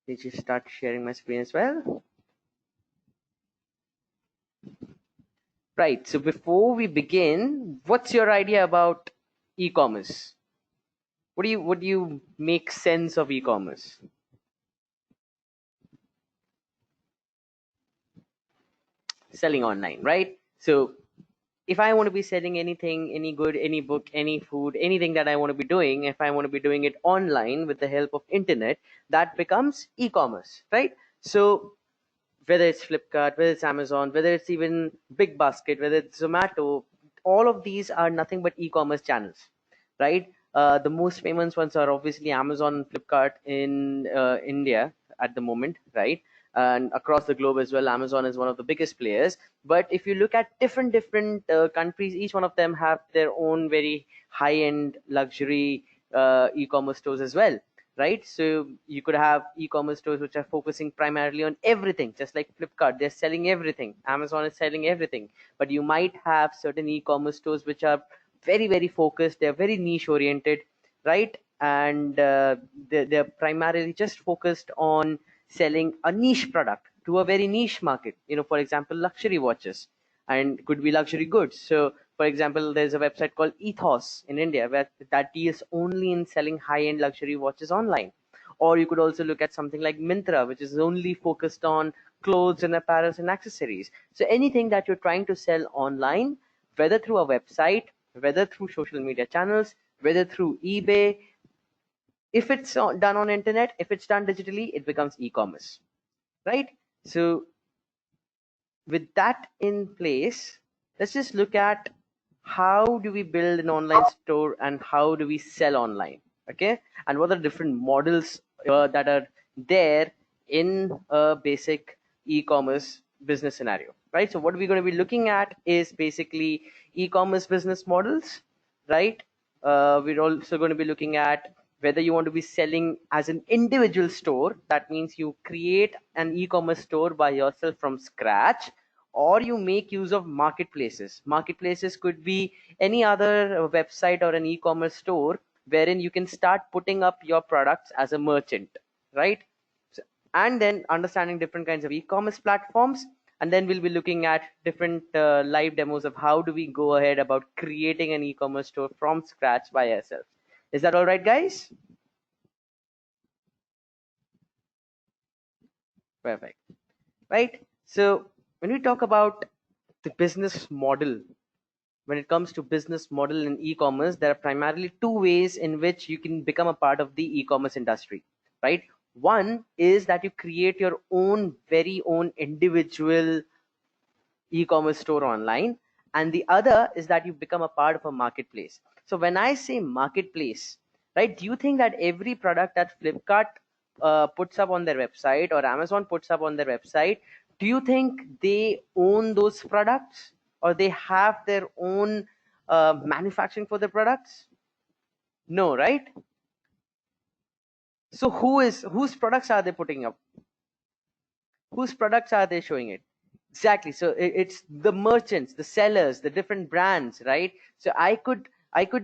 Did you start sharing my screen as well? Right. So before we begin, what's your idea about e-commerce? What do you make sense of e-commerce? Selling online, right? So if I want to be selling anything, any good, any book, any food, anything that I want to be doing, if I want to be doing it online with the help of internet, that becomes e-commerce, right? So whether it's Flipkart, whether it's Amazon, whether it's even Big Basket, whether it's Zomato, all of these are nothing but e-commerce channels, right? The most famous ones are obviously Amazon and Flipkart in India at the moment, right? And across the globe as well, Amazon is one of the biggest players. But if you look at different countries, each one of them have their own very high-end luxury e-commerce stores as well, right? So you could have e-commerce stores which are focusing primarily on everything, just like Flipkart. They're selling everything. Amazon is selling everything. But you might have certain e-commerce stores which are very focused. They're very niche oriented, right? And they're primarily just focused on selling a niche product to a very niche market. For example, luxury watches, and could be luxury goods. So for example, there's a website called Ethos in India where that deals only in selling high-end luxury watches online. Or you could also look at something like Mintra, which is only focused on clothes and apparels and accessories. So anything that you're trying to sell online, whether through a website, whether through social media channels, whether through eBay, if it's done on internet, if it's done digitally, it becomes e-commerce, right? So with that in place, let's just look at how do we build an online store and how do we sell online, okay? And what are the different models that are there in a basic e-commerce business scenario, right? So what we're going to be looking at is basically e-commerce business models, right? We're also going to be looking at whether you want to be selling as an individual store. That means you create an e-commerce store by yourself from scratch, or you make use of marketplaces. Marketplaces could be any other website or an e-commerce store wherein you can start putting up your products as a merchant, right? And then understanding different kinds of e-commerce platforms, and then we'll be looking at different live demos of how do we go ahead about creating an e-commerce store from scratch by ourselves. Is that all right, guys? Perfect. Right. So when we talk about the business model, when it comes to business model in e-commerce, there are primarily two ways in which you can become a part of the e-commerce industry, right? One is that you create your own very own individual e-commerce store online, and the other is that you become a part of a marketplace. So when I say marketplace, right, do you think that every product that Flipkart puts up on their website or Amazon puts up on their website, do you think they own those products, or they have their own manufacturing for the products? No, right? So whose products are they putting up? Whose products are they showing it? Exactly. So it's the merchants, the sellers, the different brands, right? So I could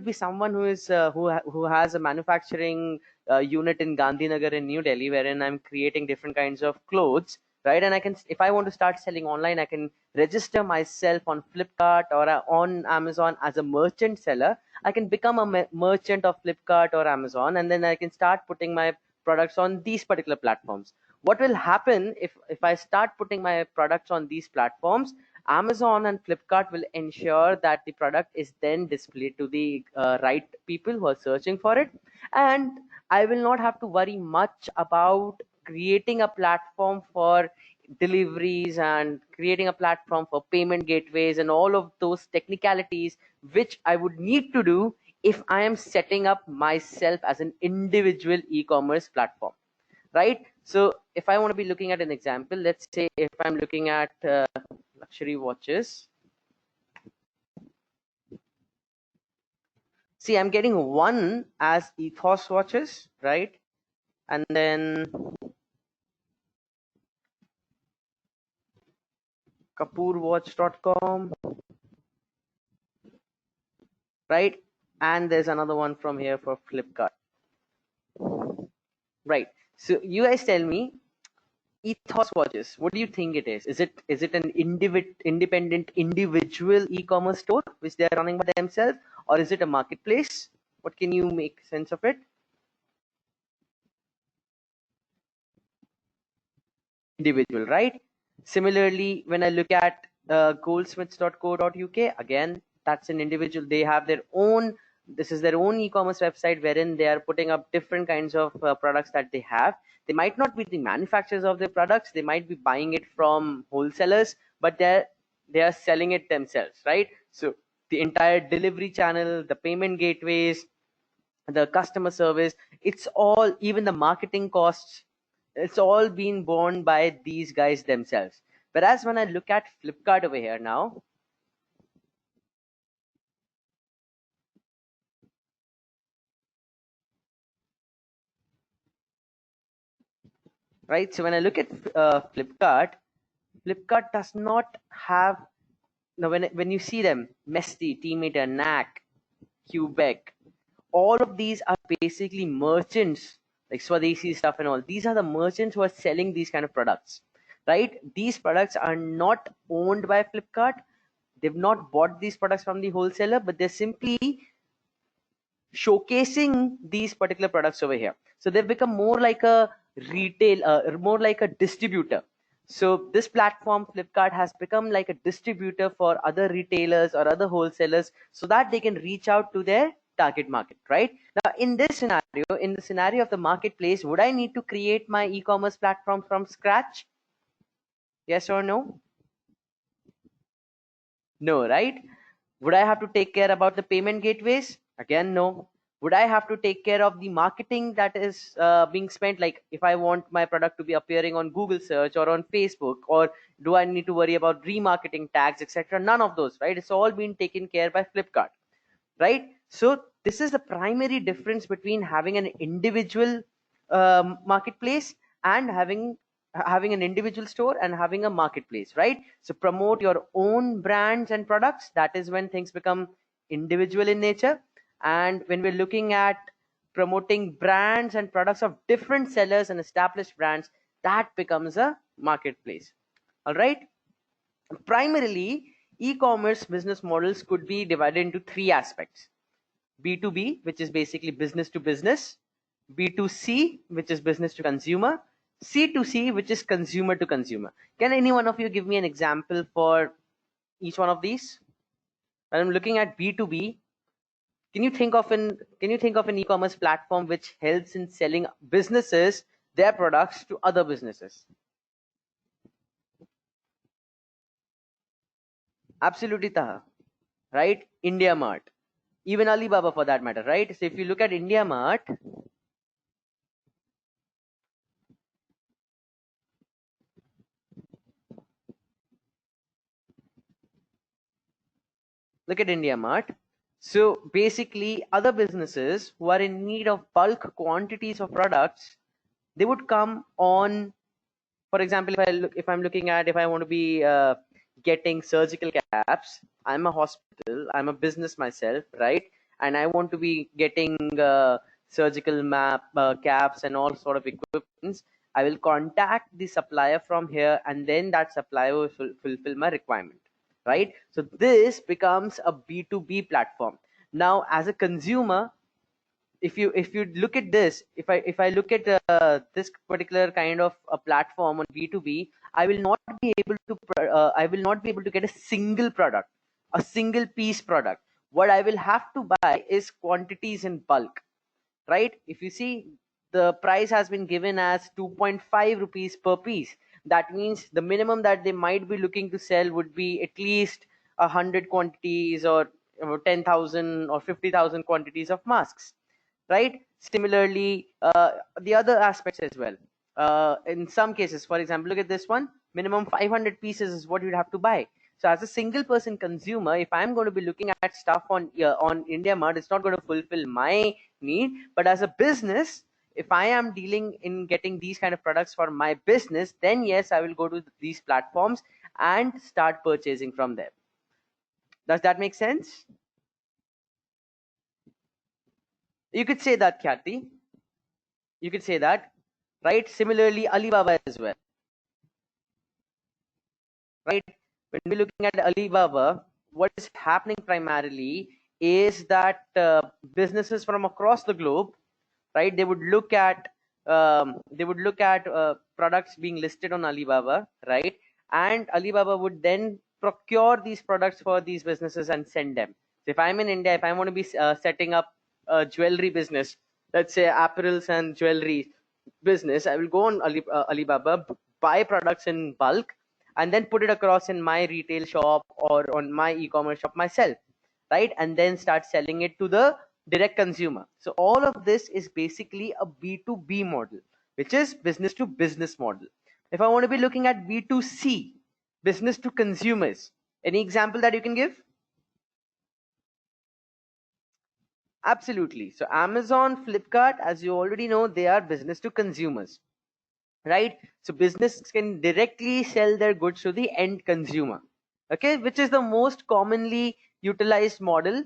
be someone who is who has a manufacturing unit in Gandhinagar in New Delhi, wherein I'm creating different kinds of clothes, right? And I can, if I want to start selling online, I can register myself on Flipkart or on Amazon as a merchant seller. I can become a merchant of Flipkart or Amazon, and then I can start putting my products on these particular platforms. What will happen if I start putting my products on these platforms? Amazon and Flipkart will ensure that the product is then displayed to the right people who are searching for it, and I will not have to worry much about creating a platform for deliveries and creating a platform for payment gateways and all of those technicalities which I would need to do if I am setting up myself as an individual e-commerce platform, right? So if I want to be looking at an example, let's say if I'm looking at luxury watches, see, I'm getting one as Ethos watches, right? And then kapoorwatch.com, right? And there's another one from here for Flipkart. Right. So you guys tell me, Ethos watches. What do you think it is? Is it an independent individual e-commerce store which they are running by themselves, or is it a marketplace? What can you make sense of it? Individual, right? Similarly, when I look at goldsmiths.co.uk, again, that's an individual. They have their own. This is their own e-commerce website wherein they are putting up different kinds of products that they have. They might not be the manufacturers of their products. They might be buying it from wholesalers, but they are selling it themselves, right? So the entire delivery channel, the payment gateways, the customer service, it's all, even the marketing costs, it's all being borne by these guys themselves. Whereas when I look at Flipkart over here now, right? So when I look at Flipkart does not have, now when you see them, Mesty, Teameter, Knack, Quebec, all of these are basically merchants like Swadeshi stuff and all. These are the merchants who are selling these kind of products, right? These products are not owned by Flipkart. They've not bought these products from the wholesaler, but they're simply showcasing these particular products over here. So they've become more like a retail, more like a distributor. So this platform, Flipkart, has become like a distributor for other retailers or other wholesalers so that they can reach out to their target market, right? Now, in this scenario, in the scenario of the marketplace, would I need to create my e-commerce platform from scratch? Yes or no? No, right? Would I have to take care about the payment gateways? Again, no. Would I have to take care of the marketing that is being spent? Like if I want my product to be appearing on Google search or on Facebook, or do I need to worry about remarketing tags, etc.? None of those, right? It's all been taken care by Flipkart, right? So this is the primary difference between having an individual marketplace and having an individual store and having a marketplace, right? So promote your own brands and products. That is when things become individual in nature. And when we're looking at promoting brands and products of different sellers and established brands, that becomes a marketplace. All right. Primarily, e-commerce business models could be divided into three aspects: B2B, which is basically business to business; B2C, which is business to consumer; C2C, which is consumer to consumer. Can any one of you give me an example for each one of these? When I'm looking at B2B, can you think of an e-commerce platform which helps in selling businesses their products to other businesses? Absolutely, Taha. Right? India Mart, even Alibaba for that matter, right? So if you look at India Mart, look at India Mart. So basically, other businesses who are in need of bulk quantities of products, they would come on. For example, if I want to be getting surgical caps, I'm a hospital, I'm a business myself, right? And I want to be getting surgical map caps and all sort of equipments. I will contact the supplier from here, and then that supplier will fulfill my requirement, right? So this becomes a B2B platform. Now, as a consumer, if you look at this, if I look at this particular kind of a platform on B2B, I will not be able to get a single product, a single piece product. What I will have to buy is quantities in bulk, right? If you see, the price has been given as 2.5 rupees per piece. That means the minimum that they might be looking to sell would be at least 100 quantities, or 10,000 or 50,000 quantities of masks, right? Similarly, the other aspects as well. In some cases, for example, look at this one: minimum 500 pieces is what you'd have to buy. So as a single person consumer, if I'm going to be looking at stuff on India Mart, it's not going to fulfill my need. But as a business, if I am dealing in getting these kind of products for my business, then yes, I will go to these platforms and start purchasing from them. Does that make sense? You could say that, Khyati. You could say that. right? Similarly, Alibaba as well, right? When we're looking at Alibaba, what is happening primarily is that businesses from across the globe, right? They would look at products being listed on Alibaba, right? And Alibaba would then procure these products for these businesses and send them. So if I'm in India, if I want to be setting up a jewelry business, let's say apparels and jewelry business, I will go on Alibaba, buy products in bulk, and then put it across in my retail shop or on my e-commerce shop myself, right? And then start selling it to the direct consumer. So all of this is basically a B2B model, which is business to business model. If I want to be looking at B2C, business to consumers, any example that you can give? Absolutely. So Amazon, Flipkart, as you already know, they are business to consumers, right? So business can directly sell their goods to the end consumer, okay, which is the most commonly utilized model.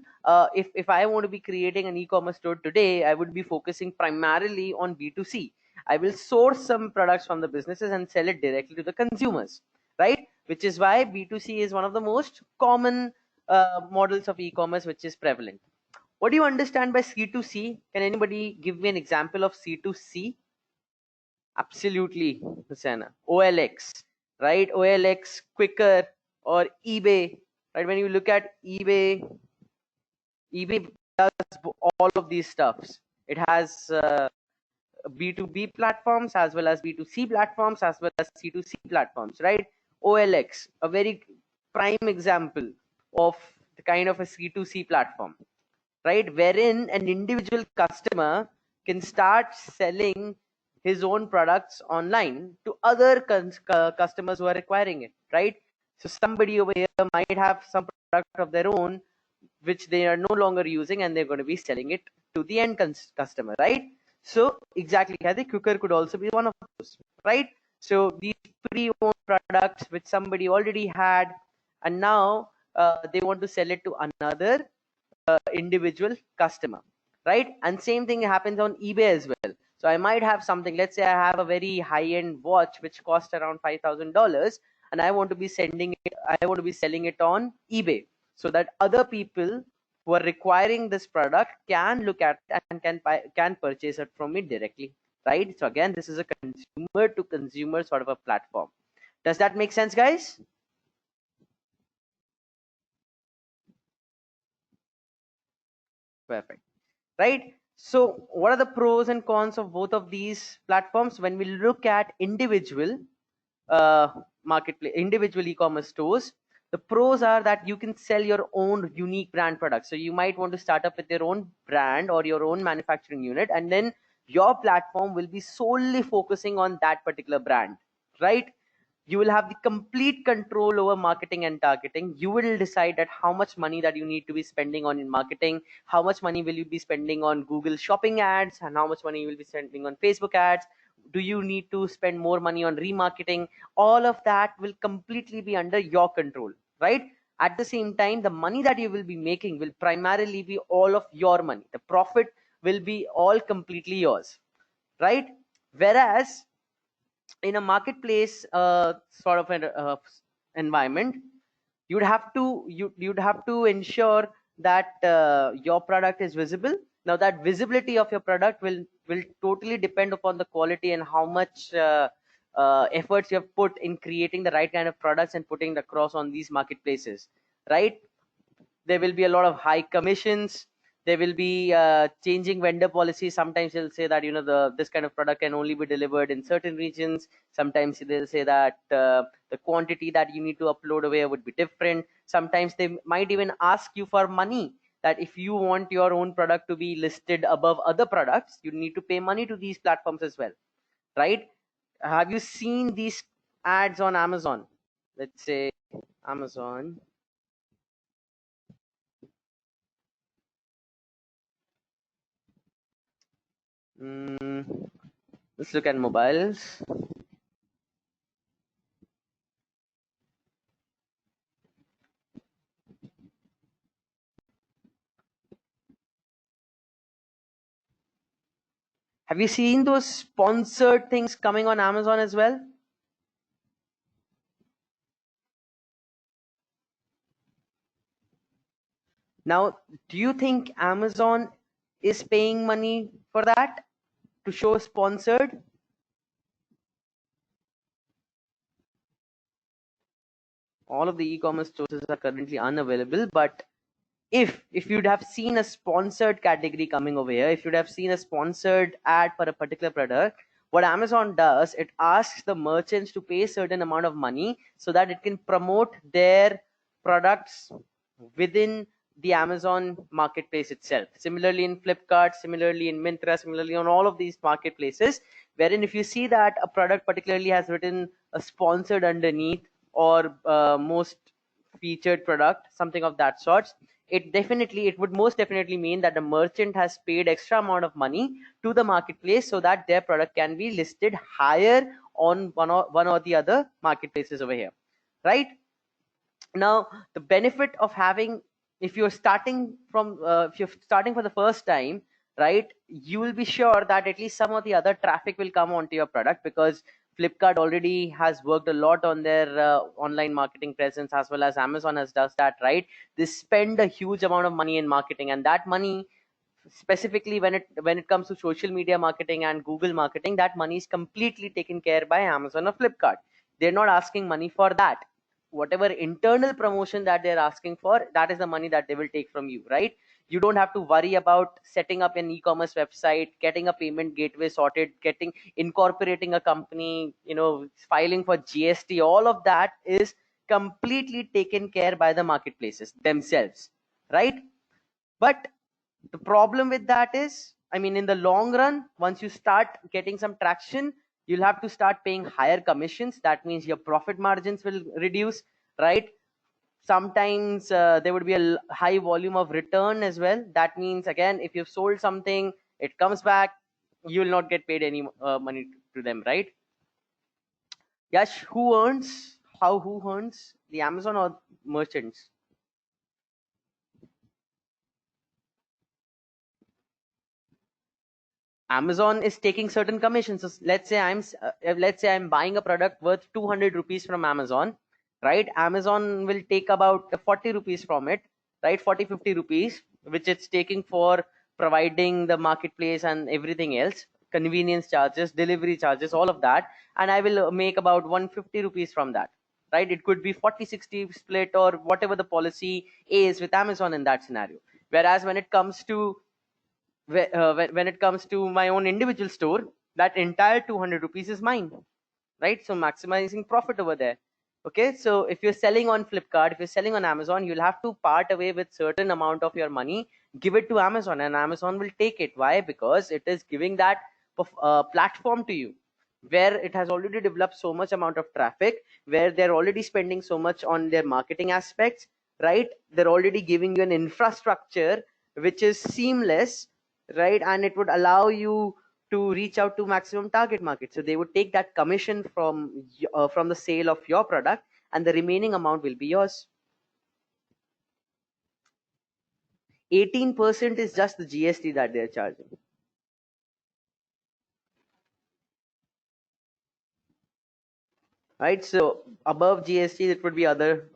If I want to be creating an e-commerce store today, I would be focusing primarily on B2C. I will source some products from the businesses and sell it directly to the consumers, right? Which is why B2C is one of the most common models of e-commerce which is prevalent. What do you understand by C2C? Can anybody give me an example of C2C? Absolutely, Hussaina. OLX, right? OLX, Quicker, or eBay, right? When you look at eBay does all of these stuffs. It has B2B platforms as well as B2C platforms as well as C2C platforms, right? OLX, a very prime example of the kind of a C2C platform, right? Wherein an individual customer can start selling his own products online to other customers who are requiring it, right? So somebody over here might have some product of their own which they are no longer using, and they're going to be selling it to the end customer, right? So exactly, I think Cooker could also be one of those, right? So these pre-owned products which somebody already had, and now they want to sell it to another individual customer, right? And same thing happens on eBay as well. So I might have something, let's say I have a very high-end watch which costs around $5,000, and I want to be selling it on eBay, so that other people who are requiring this product can look at it and can purchase it from me directly, right? So again, this is a consumer to consumer sort of a platform. Does that make sense, guys? Perfect. Right? So what are the pros and cons of both of these platforms? When we look at individual uh, marketplace, individual e-commerce stores, the pros are that you can sell your own unique brand products. So you might want to start up with your own brand or your own manufacturing unit, and then your platform will be solely focusing on that particular brand, right? You will have the complete control over marketing and targeting. You will decide at how much money that you need to be spending on in marketing, how much money will you be spending on Google shopping ads, and how much money you will be spending on Facebook ads. Do you need to spend more money on remarketing? All of that will completely be under your control, right? At the same time, the money that you will be making will primarily be all of your money. The profit will be all completely yours, right? Whereas in a marketplace sort of an environment, you'd have to ensure that your product is visible. Now that visibility of your product will totally depend upon the quality and how much efforts you have put in creating the right kind of products and putting it across on these marketplaces, right? There will be a lot of high commissions. There will be changing vendor policies. Sometimes they'll say that the this kind of product can only be delivered in certain regions. Sometimes they'll say that the quantity that you need to upload away would be different. Sometimes they might even ask you for money, that if you want your own product to be listed above other products, you need to pay money to these platforms as well, right? Have you seen these ads on Amazon? Let's say Amazon. Mm, let's look at mobiles. Have Have you seen those sponsored things coming on Amazon as well? Now, do you think Amazon is paying money for that to show sponsored? All of the e-commerce sources are currently unavailable, but if you'd have seen a sponsored category coming over here, if you'd have seen a sponsored ad for a particular product, what Amazon does, it asks the merchants to pay a certain amount of money so that it can promote their products within the Amazon marketplace itself. Similarly in Flipkart, similarly in Myntra, similarly on all of these marketplaces, wherein if you see that a product particularly has written a sponsored underneath, or most featured product, something of that sort, it would most definitely mean that the merchant has paid extra amount of money to the marketplace so that their product can be listed higher on one or the other marketplaces over here, right? Now the benefit of having, if you're starting for the first time, right, you will be sure that at least some of the other traffic will come onto your product, because Flipkart already has worked a lot on their online marketing presence, as well as Amazon has does that, right? They spend a huge amount of money in marketing, and that money, specifically when it comes to social media marketing and Google marketing, that money is completely taken care by Amazon or Flipkart. They're not asking money for that. Whatever internal promotion that they're asking for, that is the money that they will take from you, right? You don't have to worry about setting up an e-commerce website, getting a payment gateway sorted, getting incorporating a company, filing for GST. All of that is completely taken care by the marketplaces themselves, right? But the problem with that is, I mean, in the long run, once you start getting some traction, you'll have to start paying higher commissions. That means your profit margins will reduce, right? Sometimes there would be a high volume of return as well. That means, again, if you've sold something, it comes back, you will not get paid any money to them, right? Yash, who earns, the Amazon or merchants? Amazon is taking certain commissions. So let's say I'm buying a product worth 200 rupees from Amazon, right? Amazon will take about 40 rupees from it, right? 40-50 rupees, which it's taking for providing the marketplace and everything else, convenience charges, delivery charges, all of that, and I will make about 150 rupees from that, right? It could be 40-60 split, or whatever the policy is with Amazon in that scenario. Whereas when it comes to my own individual store, that entire 200 rupees is mine, right? So maximizing profit over there. Okay, so if you're selling on Flipkart, if you're selling on Amazon, you'll have to part away with certain amount of your money, give it to Amazon, and Amazon will take it. Why? Because it is giving that platform to you, where it has already developed so much amount of traffic, where they're already spending so much on their marketing aspects, right? They're already giving you an infrastructure which is seamless, right? And it would allow you to reach out to maximum target market. So they would take that commission from the sale of your product, and the remaining amount will be yours. 18% is just the GST that they're charging, right? So above GST, it would be other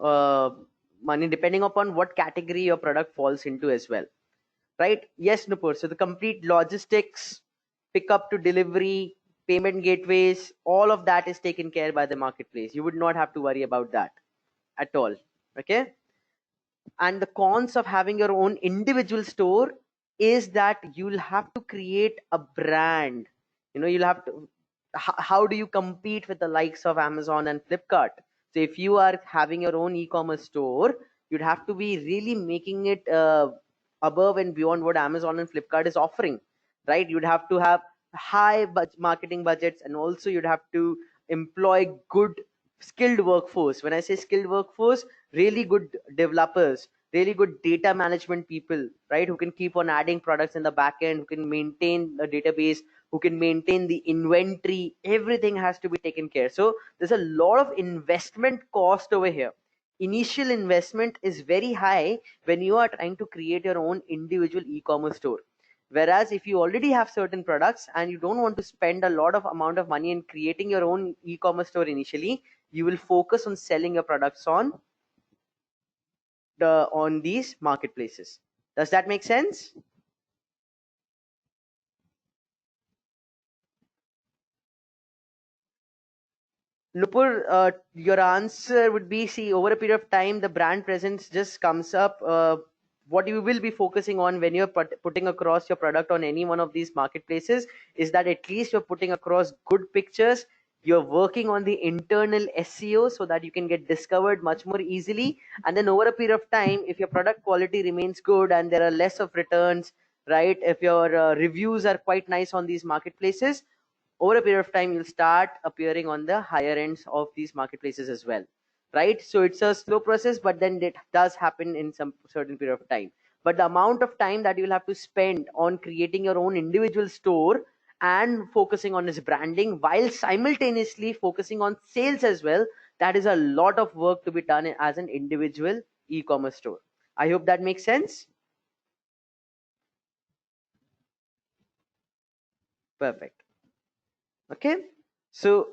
money, depending upon what category your product falls into as well, right? Yes, Nupur. So the complete logistics, pickup to delivery, payment gateways, all of that is taken care by the marketplace. You would not have to worry about that at all. Okay. And the cons of having your own individual store is that you'll have to create a brand. You'll have to, how do you compete with the likes of Amazon and Flipkart? So if you are having your own e-commerce store, you'd have to be really making it above and beyond what Amazon and Flipkart is offering, right? You'd have to have high marketing budgets, and also you'd have to employ good skilled workforce. When I say skilled workforce, really good developers, really good data management people, right, who can keep on adding products in the back end, who can maintain the database, who can maintain the inventory. Everything has to be taken care. So there's a lot of investment cost over here. Initial investment is very high when you are trying to create your own individual e-commerce store. Whereas if you already have certain products and you don't want to spend a lot of amount of money in creating your own e-commerce store initially, you will focus on selling your products on these marketplaces. Does that make sense? Nupur, your answer would be, see, over a period of time, the brand presence just comes up. What you will be focusing on when you're putting across your product on any one of these marketplaces is that at least you're putting across good pictures. You're working on the internal SEO so that you can get discovered much more easily. And then over a period of time, if your product quality remains good and there are less of returns, right? If your reviews are quite nice on these marketplaces, over a period of time you'll start appearing on the higher ends of these marketplaces as well, right? So it's a slow process, but then it does happen in some certain period of time. But the amount of time that you'll have to spend on creating your own individual store and focusing on its branding while simultaneously focusing on sales as well, that is a lot of work to be done as an individual e-commerce store. I hope that makes sense. Perfect. Okay, so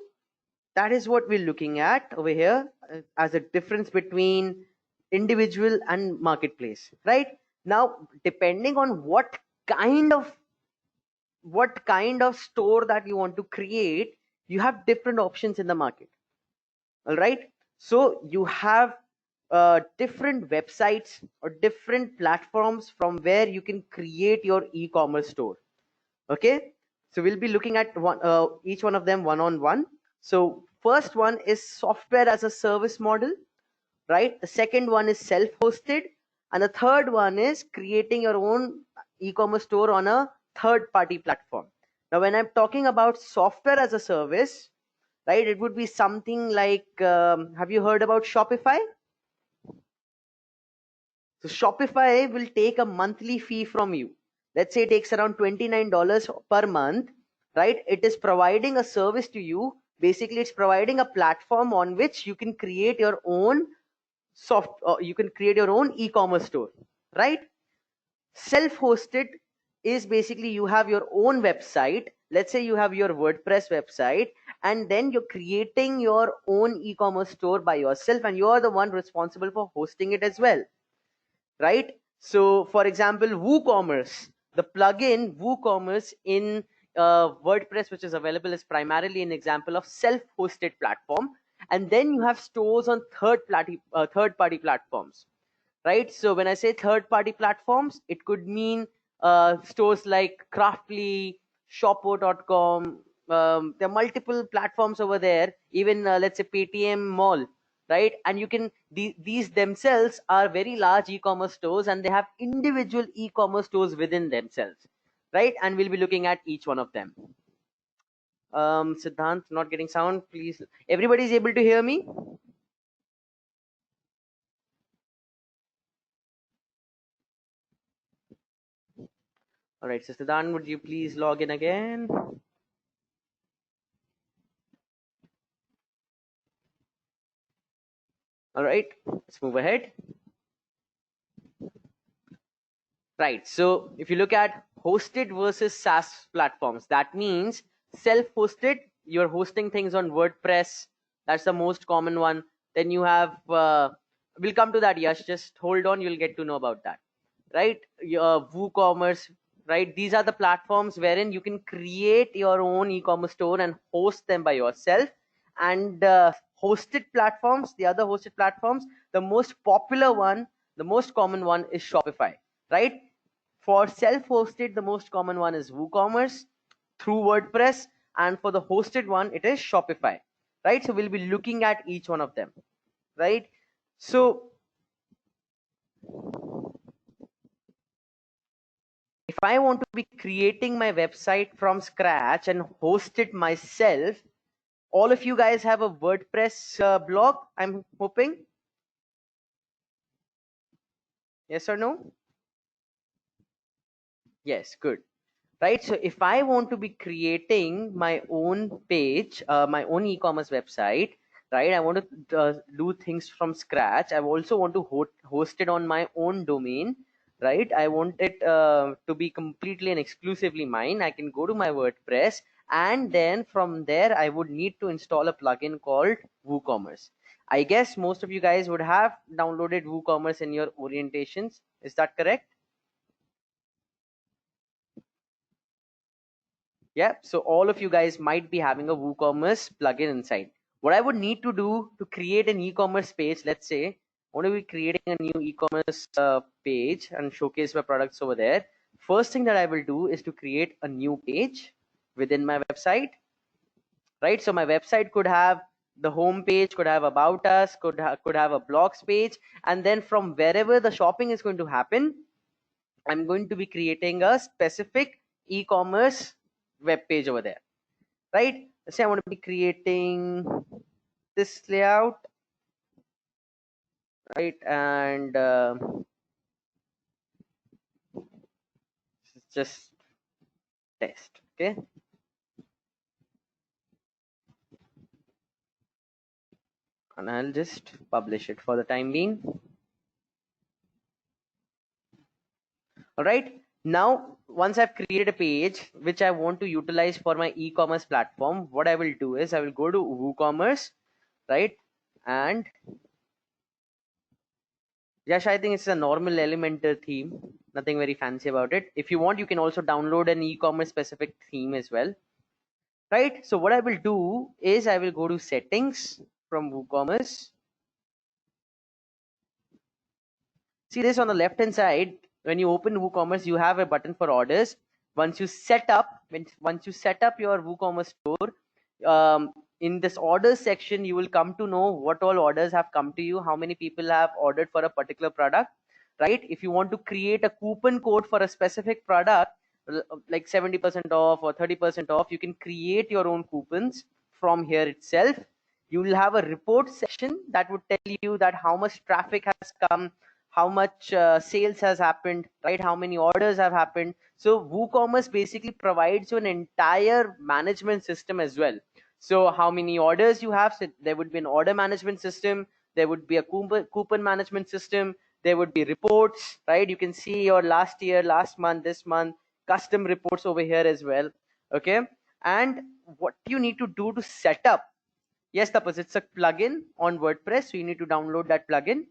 that is what we're looking at over here as a difference between individual and marketplace. Right now, depending on what kind of store that you want to create, you have different options in the market. All right, so you have different websites or different platforms from where you can create your e-commerce store. Okay, so we'll be looking at each one of them one on one. So first one is software as a service model, right? The second one is self-hosted, and the third one is creating your own e-commerce store on a third party platform. Now when I'm talking about software as a service, right, it would be something like have you heard about Shopify? So Shopify will take a monthly fee from you. Let's say it takes around $29 per month, right? It is providing a service to you. Basically, it's providing a platform on which you can create your own you can create your own e-commerce store, right? Self-hosted is basically you have your own website. Let's say you have your WordPress website, and then you're creating your own e-commerce store by yourself, and you're the one responsible for hosting it as well, right? So for example, WooCommerce, the plugin WooCommerce in WordPress, which is available, is primarily an example of self-hosted platform. And then you have stores on third-party platforms, right? So when I say third-party platforms, it could mean stores like Craftly, Shoppo.com. There are multiple platforms over there. Even let's say Paytm Mall, right? And you can these themselves are very large e-commerce stores, and they have individual e-commerce stores within themselves, right? And we'll be looking at each one of them. Siddhant, not getting sound, please. Everybody is able to hear me? All right, so Siddhant, would you please log in again? All right, let's move ahead. Right, so if you look at hosted versus SaaS platforms, that means self-hosted, you're hosting things on WordPress. That's the most common one. Then you have, we'll come to that, Yash. Just hold on, you'll get to know about that. Right, WooCommerce, right? These are the platforms wherein you can create your own e-commerce store and host them by yourself. And hosted platforms, the other hosted platforms, the most popular one, the most common one is Shopify, right? For self-hosted, the most common one is WooCommerce through WordPress, and for the hosted one, it is Shopify, right? So we'll be looking at each one of them, right? So if I want to be creating my website from scratch and host it myself, all of you guys have a WordPress blog, I'm hoping. Yes or no? Yes, good. Right, so if I want to be creating my own page, my own e-commerce website, right, I want to do things from scratch. I also want to host it on my own domain, right? I want it to be completely and exclusively mine. I can go to my WordPress, and then from there I would need to install a plugin called WooCommerce. I guess most of you guys would have downloaded WooCommerce in your orientations. Is that correct? Yeah, so all of you guys might be having a WooCommerce plugin inside. What I would need to do to create an e-commerce page, let's say I want to be creating a new e-commerce page and showcase my products over there. First thing that I will do is to create a new page within my website, right? So my website could have the home page, could have about us, could have a blogs page, and then from wherever the shopping is going to happen, I'm going to be creating a specific e-commerce web page over there, right? Let's say I want to be creating this layout, right? And just test, okay? And I'll just publish it for the time being. All right. Now, once I've created a page which I want to utilize for my e-commerce platform, what I will do is I will go to WooCommerce, right? And Yash, I think it's a normal Elementor theme, nothing very fancy about it. If you want, you can also download an e-commerce specific theme as well, right? So what I will do is I will go to settings from WooCommerce. See this on the left hand side. When you open WooCommerce, you have a button for orders. Once you set up your WooCommerce store, in this orders section, you will come to know what all orders have come to you, how many people have ordered for a particular product, right? If you want to create a coupon code for a specific product, like 70% off or 30% off, you can create your own coupons from here itself. You will have a report section that would tell you that how much traffic has come, how much sales has happened, right? How many orders have happened. So WooCommerce basically provides you an entire management system as well. So how many orders you have, so there would be an order management system, there would be a coupon management system, there would be reports, right? You can see your last year, last month, this month, custom reports over here as well, okay? And what you need to do to set up, yes, Tapas, it's a plugin on WordPress, so you need to download that plugin.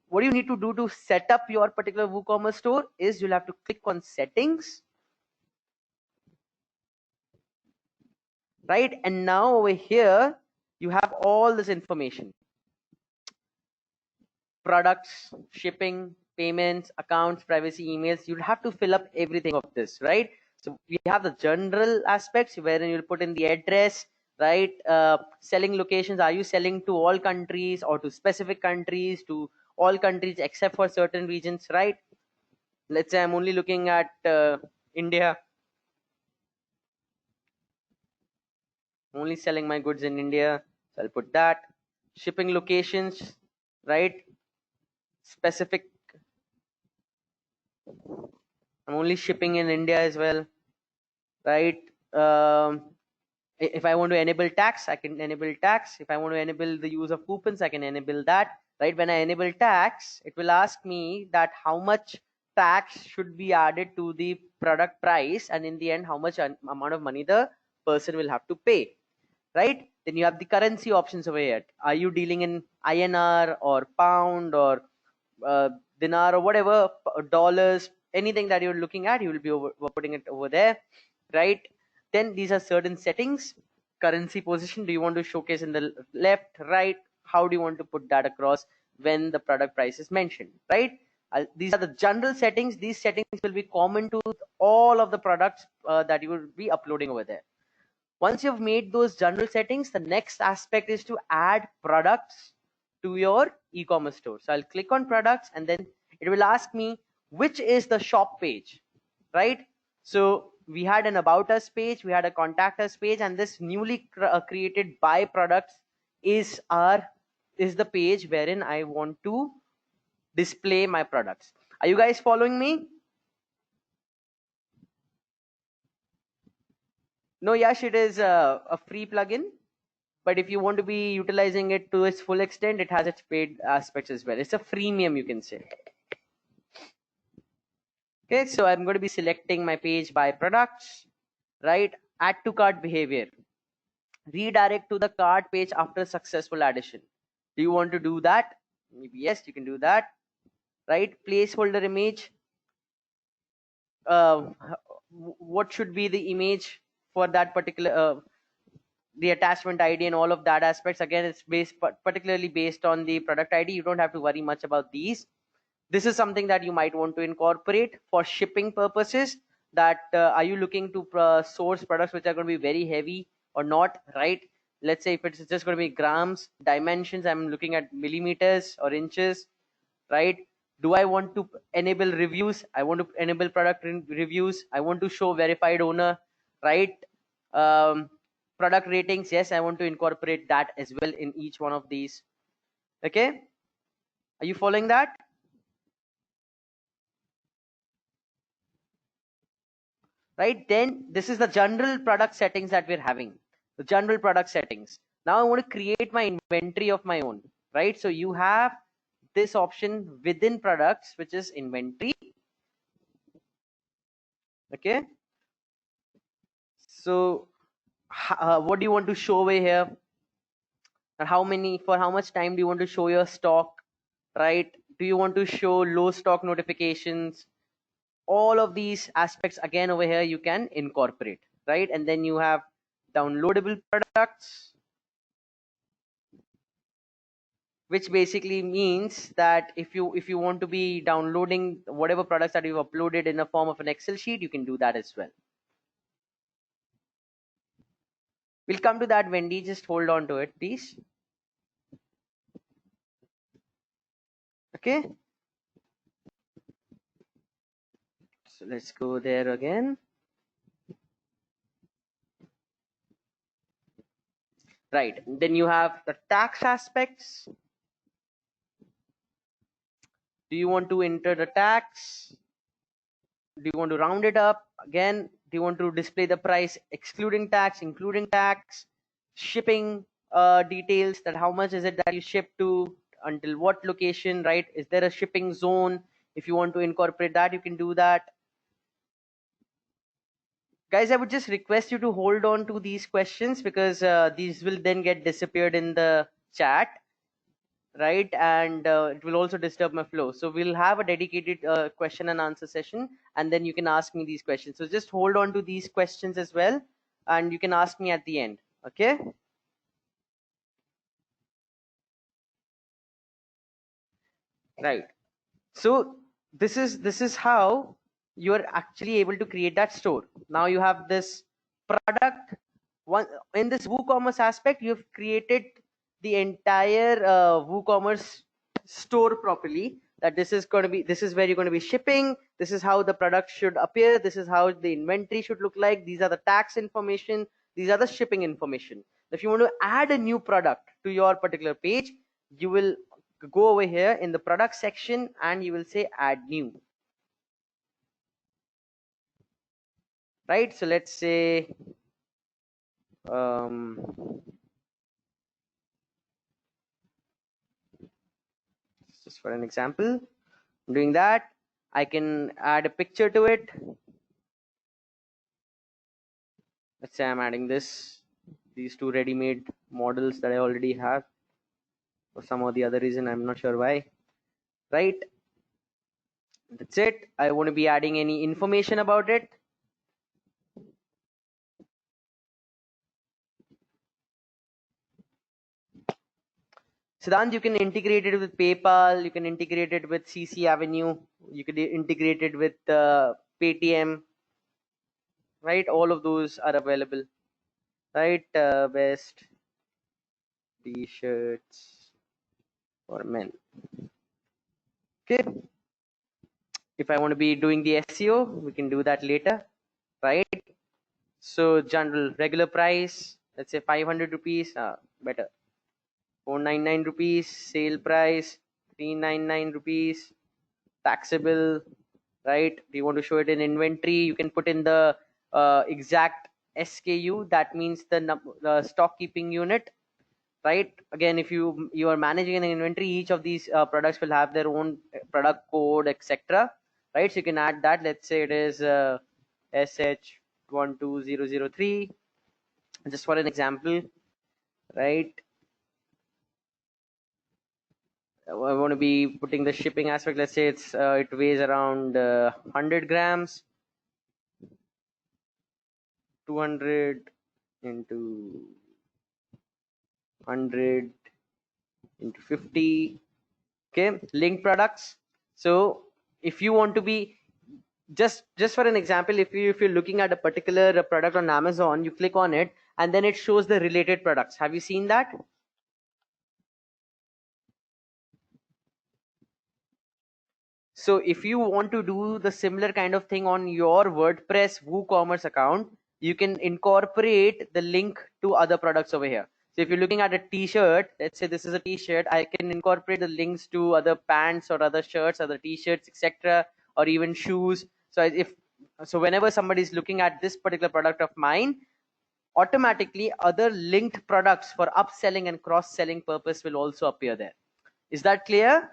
What you need to do to set up your particular WooCommerce store is you'll have to click on settings, right? And now over here, you have all this information: products, shipping, payments, accounts, privacy, emails. You'll have to fill up everything of this, right? So we have the general aspects wherein you'll put in the address, right? Selling locations. Are you selling to all countries or to specific countries, to all countries except for certain regions, right? Let's say I'm only looking at India, only selling my goods in India, so I'll put that. Shipping locations, right? Specific, I'm only shipping in India as well, right? If I want to enable tax, I can enable tax. If I want to enable the use of coupons, I can enable that, right? When I enable tax, it will ask me that how much tax should be added to the product price, and in the end how much amount of money the person will have to pay, right? Then you have the currency options over here. Are you dealing in INR or pound or dinar or whatever, dollars, anything that you're looking at, you will be putting it over there, right? Then these are certain settings. Currency position, do you want to showcase in the left, right? How do you want to put that across when the product price is mentioned, right? These are the general settings. These settings will be common to all of the products that you will be uploading over there. Once you've made those general settings, the next aspect is to add products to your e-commerce store. So I'll click on products, and then it will ask me which is the shop page, right? So we had an about us page, we had a contact us page, and this newly created by products is the page wherein I want to display my products. Are you guys following me? No, Yash, it is a free plugin. But if you want to be utilizing it to its full extent, it has its paid aspects as well. It's a freemium, you can say. Okay, so I'm going to be selecting my page by products, right? Add to cart behavior. Redirect to the cart page after successful addition. Do you want to do that? Maybe yes, you can do that, right? Placeholder image. uh, what should be the image for that particular the attachment ID and all of that aspects. Again, it's based particularly based on the product ID. You don't have to worry much about these. This is something that you might want to incorporate for shipping purposes. That are you looking to source products which are going to be very heavy or not, right? Let's say if it's just going to be grams, dimensions, I'm looking at millimeters or inches, right? Do I want to enable reviews? I want to enable product reviews. I want to show verified owner, right? um, Product ratings, yes, I want to incorporate that as well in each one of these. Okay, are you following that? Right, then this is the general product settings that we're having, the general product settings. Now I want to create my inventory of my own, right? So you have this option within products, which is inventory. Okay, so what do you want to show away here, and how many, for how much time do you want to show your stock, right? Do you want to show low stock notifications? All of these aspects again over here you can incorporate, right? And then you have downloadable products, which basically means that if you want to be downloading whatever products that you've uploaded in a form of an Excel sheet, you can do that as well. We'll come to that, Wendy, just hold on to it, please. Okay, so let's go there again. Right, then you have the tax aspects. Do you want to enter the tax? Do you want to round it up? Again, do you want to display the price excluding tax, including tax? Shipping details, that how much is it that you ship to, until what location, right? Is there a shipping zone? If you want to incorporate that, you can do that. Guys, I would just request you to hold on to these questions, because these will then get disappeared in the chat, right? And it will also disturb my flow. So we'll have a dedicated question and answer session, and then you can ask me these questions. So just hold on to these questions as well, and you can ask me at the end. Okay, right? So this is how you are actually able to create that store. Now you have this product one. In this WooCommerce aspect, you have created the entire WooCommerce store properly, that this is going to be, this is where you're going to be shipping, this is how the product should appear, this is how the inventory should look like, these are the tax information, these are the shipping information. If you want to add a new product to your particular page, you will go over here in the product section and you will say add new, right? So let's say just for an example, doing that, I can add a picture to it. Let's say I'm adding these two ready-made models that I already have for some or the other reason, I'm not sure why, right? That's it. I want to be adding any information about it. Siddhant, you can integrate it with PayPal, you can integrate it with CC Avenue, you can integrate it with Paytm, right? All of those are available, right? Best t-shirts for men. Okay, if I want to be doing the SEO, we can do that later, right? So general regular price, let's say 500 rupees, better 499 rupees. Sale price 399 rupees. Taxable, right? Do you want to show it in inventory? You can put in the exact SKU, that means the stock keeping unit, right? Again, if you are managing an inventory, each of these products will have their own product code, etc., right? So you can add that. Let's say it is SH12003, just for an example, right? I want to be putting the shipping aspect. Let's say it weighs around 100 grams. 200 into 100 into 50. Okay, link products. So if you want to be just for an example, if you're looking at a particular product on Amazon, you click on it and then it shows the related products. Have you seen that? So if you want to do the similar kind of thing on your WordPress WooCommerce account, you can incorporate the link to other products over here. So if you're looking at a t-shirt, let's say this is a t-shirt, I can incorporate the links to other pants or other shirts, other t-shirts, etc., or even shoes. So whenever somebody is looking at this particular product of mine, automatically other linked products for upselling and cross-selling purpose will also appear there. Is that clear?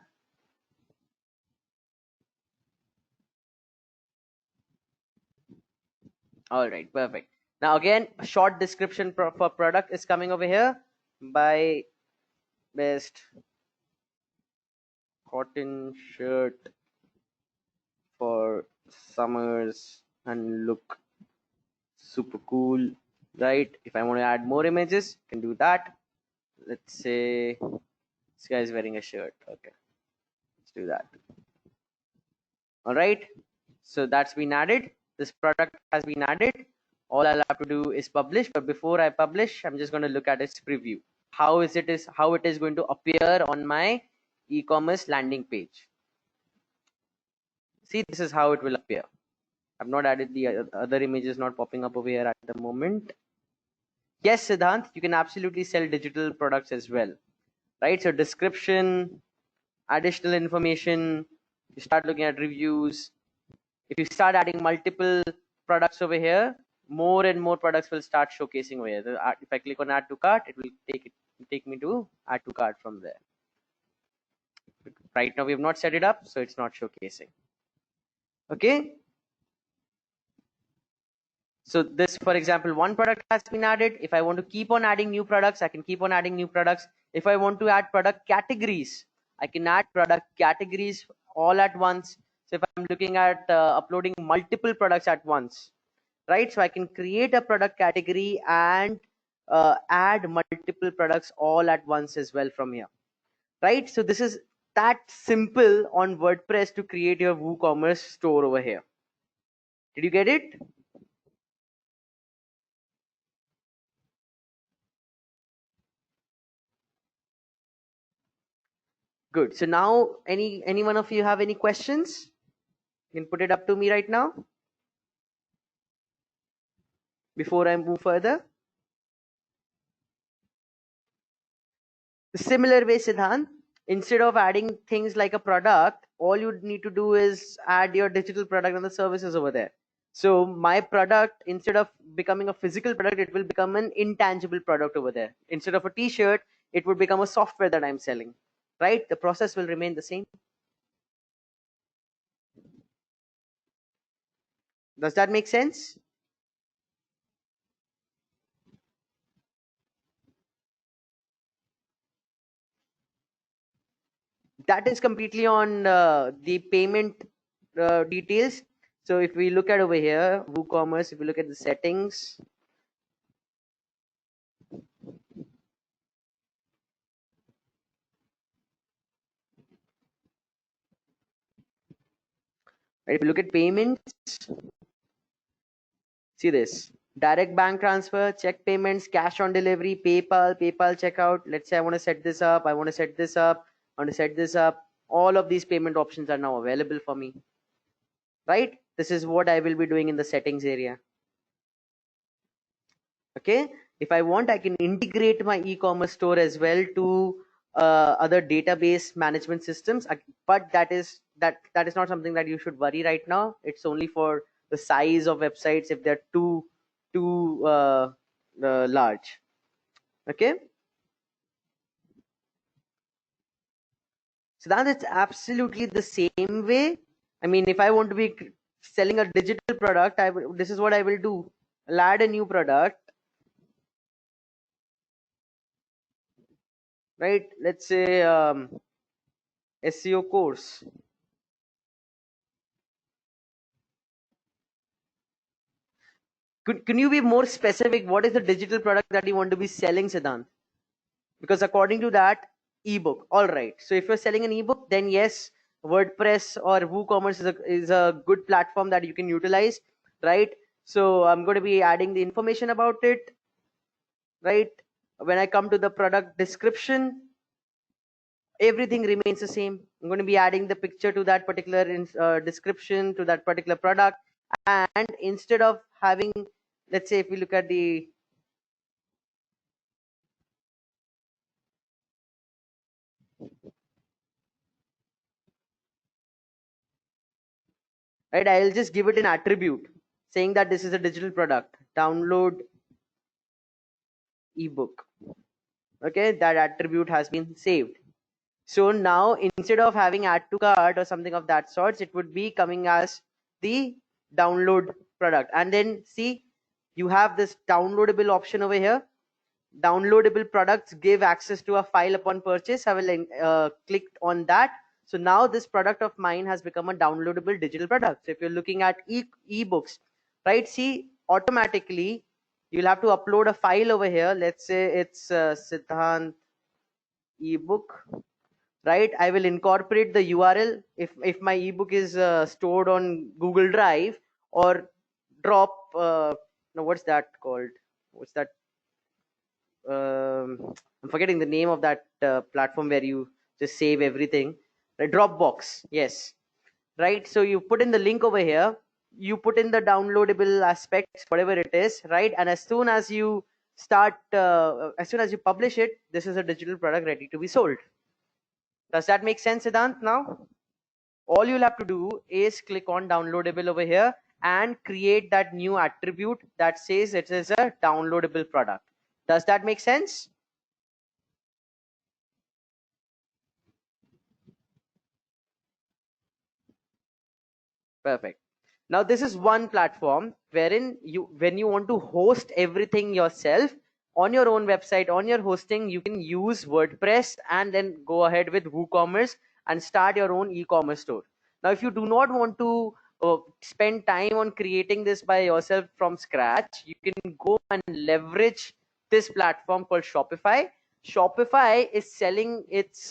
All right, perfect. Now again, a short description for product is coming over here. Buy best cotton shirt for summers and look super cool, right? If I want to add more images, I can do that. Let's say this guy is wearing a shirt. Okay, let's do that. All right, so that's been added. This product has been added. All I'll have to do is publish, but before I publish, I'm just going to look at its preview. How it is going to appear on my e-commerce landing page. See, this is how it will appear. I've not added the other images, not popping up over here at the moment. Yes, Siddhant, you can absolutely sell digital products as well, right? So description, additional information, you start looking at reviews. If you start adding multiple products over here, more and more products will start showcasing over here. If I click on add to cart, it will take me to add to cart from there. Right now we have not set it up, so it's not showcasing. Okay, so this, for example, one product has been added. If I want to keep on adding new products, I can keep on adding new products. If I want to add product categories, I can add product categories all at once. So if I'm looking at uploading multiple products at once, right? So I can create a product category and add multiple products all at once as well from here, right? So this is that simple on WordPress to create your WooCommerce store over here. Did you get it? Good. So now any one of you have any questions? You can put it up to me right now before I move further. The similar way, Siddhant, instead of adding things like a product, all you need to do is add your digital product and the services over there. So my product, instead of becoming a physical product, it will become an intangible product over there. Instead of a t-shirt, it would become a software that I'm selling, right? The process will remain the same. Does that make sense? That is completely on the payment details. So if we look at over here, WooCommerce, if we look at the settings, right, if you look at payments, see this, direct bank transfer, check payments, cash on delivery, PayPal checkout. Let's say I want to set this up, I want to set this up, I want to set this up. All of these payment options are now available for me, right? This is what I will be doing in the settings area. Okay, if I want, I can integrate my e-commerce store as well to other database management systems, but that is not something that you should worry right now. It's only for the size of websites if they're too large. Okay, so that it's absolutely the same way. I mean, if I want to be selling a digital product, this is what I will do. I'll add a new product, right? Let's say SEO course. Can you be more specific? What is the digital product that you want to be selling, Siddhant? Because according to that, ebook. All right. So if you're selling an ebook, then yes, WordPress or WooCommerce is a good platform that you can utilize, right? So I'm going to be adding the information about it, right? When I come to the product description, everything remains the same. I'm going to be adding the picture to that particular description to that particular product. And instead of having, let's say if we look at the right, I'll just give it an attribute saying that this is a digital product, download ebook. Okay, that attribute has been saved. So now instead of having add to cart or something of that sorts, it would be coming as the download product. And then see, you have this downloadable option over here. Downloadable products give access to a file upon purchase. I will click on that. So now this product of mine has become a downloadable digital product. So if you're looking at ebooks, right, see, automatically you'll have to upload a file over here. Let's say it's Siddhant ebook, right? I will incorporate the URL. If my ebook is stored on Google Drive or drop no, what's that called, what's that, I'm forgetting the name of that platform where you just save everything, right? Dropbox, yes, right? So you put in the link over here, you put in the downloadable aspects, whatever it is, right? And as soon as you as soon as you publish it, this is a digital product ready to be sold. Does that make sense, Siddhant? Now all you'll have to do is click on downloadable over here and create that new attribute that says it is a downloadable product. Does that make sense? Perfect. Now this is one platform wherein when you want to host everything yourself on your own website, on your hosting, you can use WordPress and then go ahead with WooCommerce and start your own e-commerce store. Now if you do not want to spend time on creating this by yourself from scratch, you can go and leverage this platform called Shopify. Shopify is selling its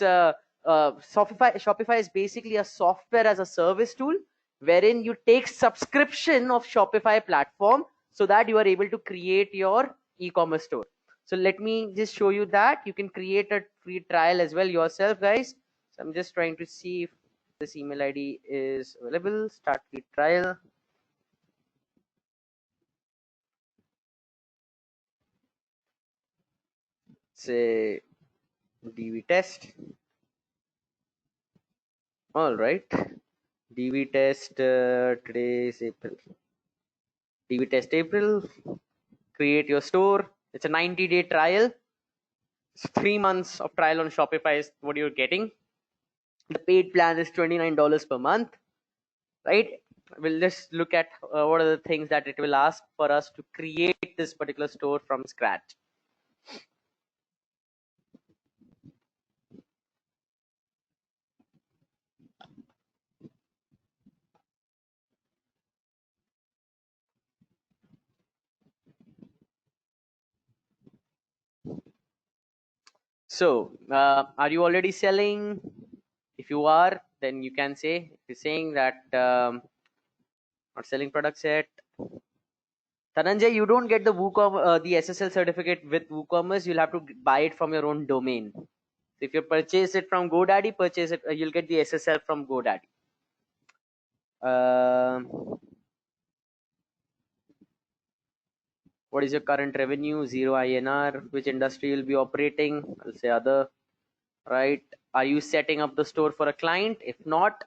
Shopify is basically a software as a service tool wherein you take subscription of Shopify platform so that you are able to create your e-commerce store. So let me just show you that. You can create a free trial as well yourself, guys. So I'm just trying to see if this email ID is available. Start free trial. Say DV test. All right. DV test, today is April. DV test April. Create your store. It's a 90-day trial. It's 3 months of trial on Shopify is what you're getting. The paid plan is $29 per month, right? We'll just look at what are the things that it will ask for us to create this particular store from scratch. So are you already selling? If you are, then you can say, if you're saying that not selling products yet, Dhananjay, you don't get the the SSL certificate with WooCommerce. You'll have to buy it from your own domain. So if you purchase it from GoDaddy, purchase it, you'll get the SSL from GoDaddy. What is your current revenue? 0 INR. Which industry you'll be operating? I'll say other. Right. Are you setting up the store for a client? If not,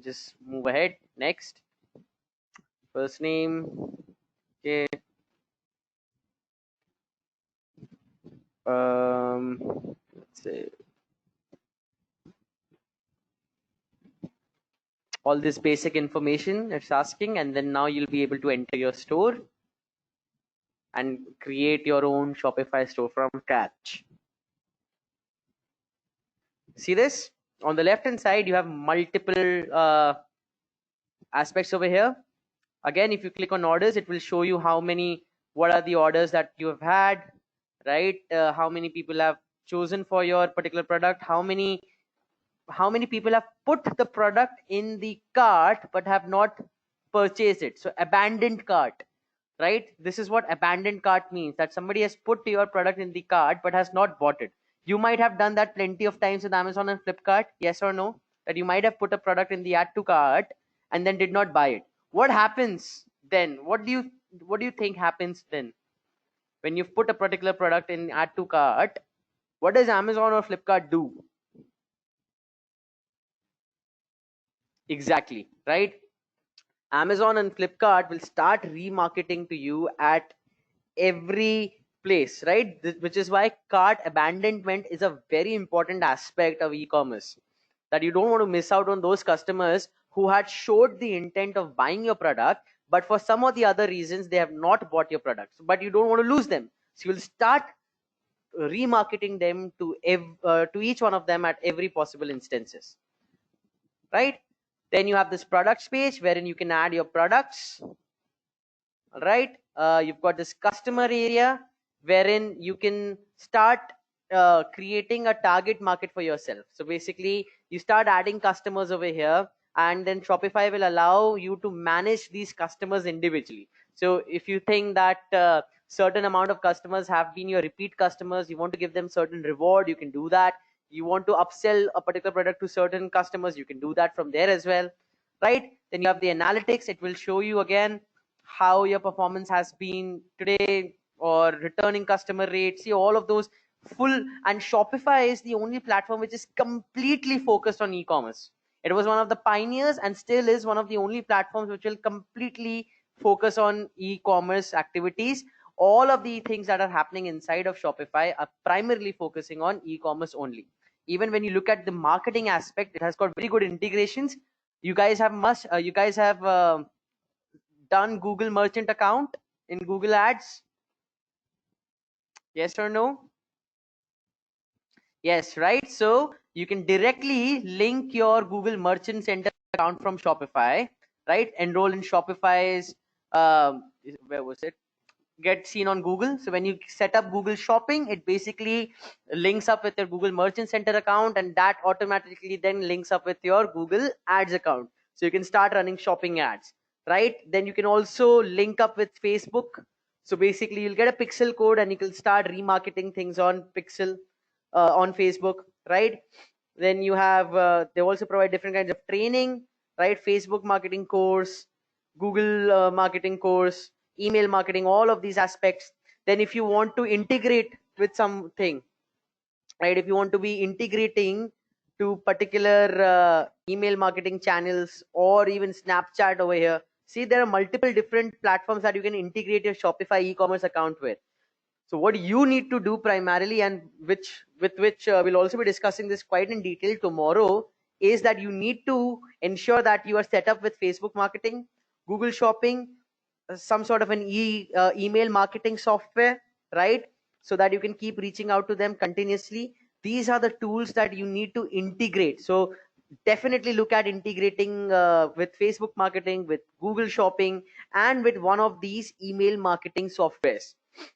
just move ahead. Next. First name. Okay. Let's say all this basic information it's asking, and then now you'll be able to enter your store and create your own Shopify store from scratch. See this? On the left hand side, you have multiple aspects over here. Again, if you click on orders, it will show you what are the orders that you have had, right? How many people have chosen for your particular product, how many people have put the product in the cart but have not purchased it. So abandoned cart, right? This is what abandoned cart means, that somebody has put your product in the cart but has not bought it. You might have done that plenty of times with Amazon and Flipkart, yes or no? That you might have put a product in the add to cart and then did not buy it. What happens then? What do you think happens then when you've put a particular product in add to cart? What does Amazon or Flipkart do? Exactly, right? Amazon and Flipkart will start remarketing to you at every place, right? Which is why cart abandonment is a very important aspect of e-commerce, that you don't want to miss out on those customers who had showed the intent of buying your product, but for some or the other reasons they have not bought your product, but you don't want to lose them. So you'll start remarketing them to each one of them at every possible instances, right? Then you have this products page wherein you can add your products. All right, you've got this customer area wherein you can start creating a target market for yourself. So basically you start adding customers over here, and then Shopify will allow you to manage these customers individually. So if you think that certain amount of customers have been your repeat customers, you want to give them certain reward, you can do that. You want to upsell a particular product to certain customers, you can do that from there as well, right? Then you have the analytics. It will show you again how your performance has been today, or returning customer rate. See all of those full. And Shopify is the only platform which is completely focused on e-commerce. It was one of the pioneers and still is one of the only platforms which will completely focus on e-commerce activities. All of the things that are happening inside of Shopify are primarily focusing on e-commerce only. Even when you look at the marketing aspect, it has got very good integrations. You guys have done Google merchant account in Google Ads? Yes or no? Yes, right? So you can directly link your Google Merchant Center account from Shopify, right? Enroll in Shopify's, where was it? Get seen on Google. So when you set up Google Shopping, it basically links up with your Google Merchant Center account, and that automatically then links up with your Google Ads account. So you can start running shopping ads, right? Then you can also link up with Facebook. So basically you'll get a pixel code and you can start remarketing things on pixel on Facebook, right? Then you have they also provide different kinds of training, right? Facebook marketing course, Google marketing course, email marketing, all of these aspects. Then if you want to integrate with something, right, if you want to be integrating to particular email marketing channels or even Snapchat over here, see there are multiple different platforms that you can integrate your Shopify e-commerce account with. So what you need to do primarily, and which we'll also be discussing this quite in detail tomorrow, is that you need to ensure that you are set up with Facebook marketing, Google Shopping, some sort of an email marketing software, right? So that you can keep reaching out to them continuously. These are the tools that you need to integrate. So definitely look at integrating with Facebook marketing, with Google Shopping, and with one of these email marketing softwares,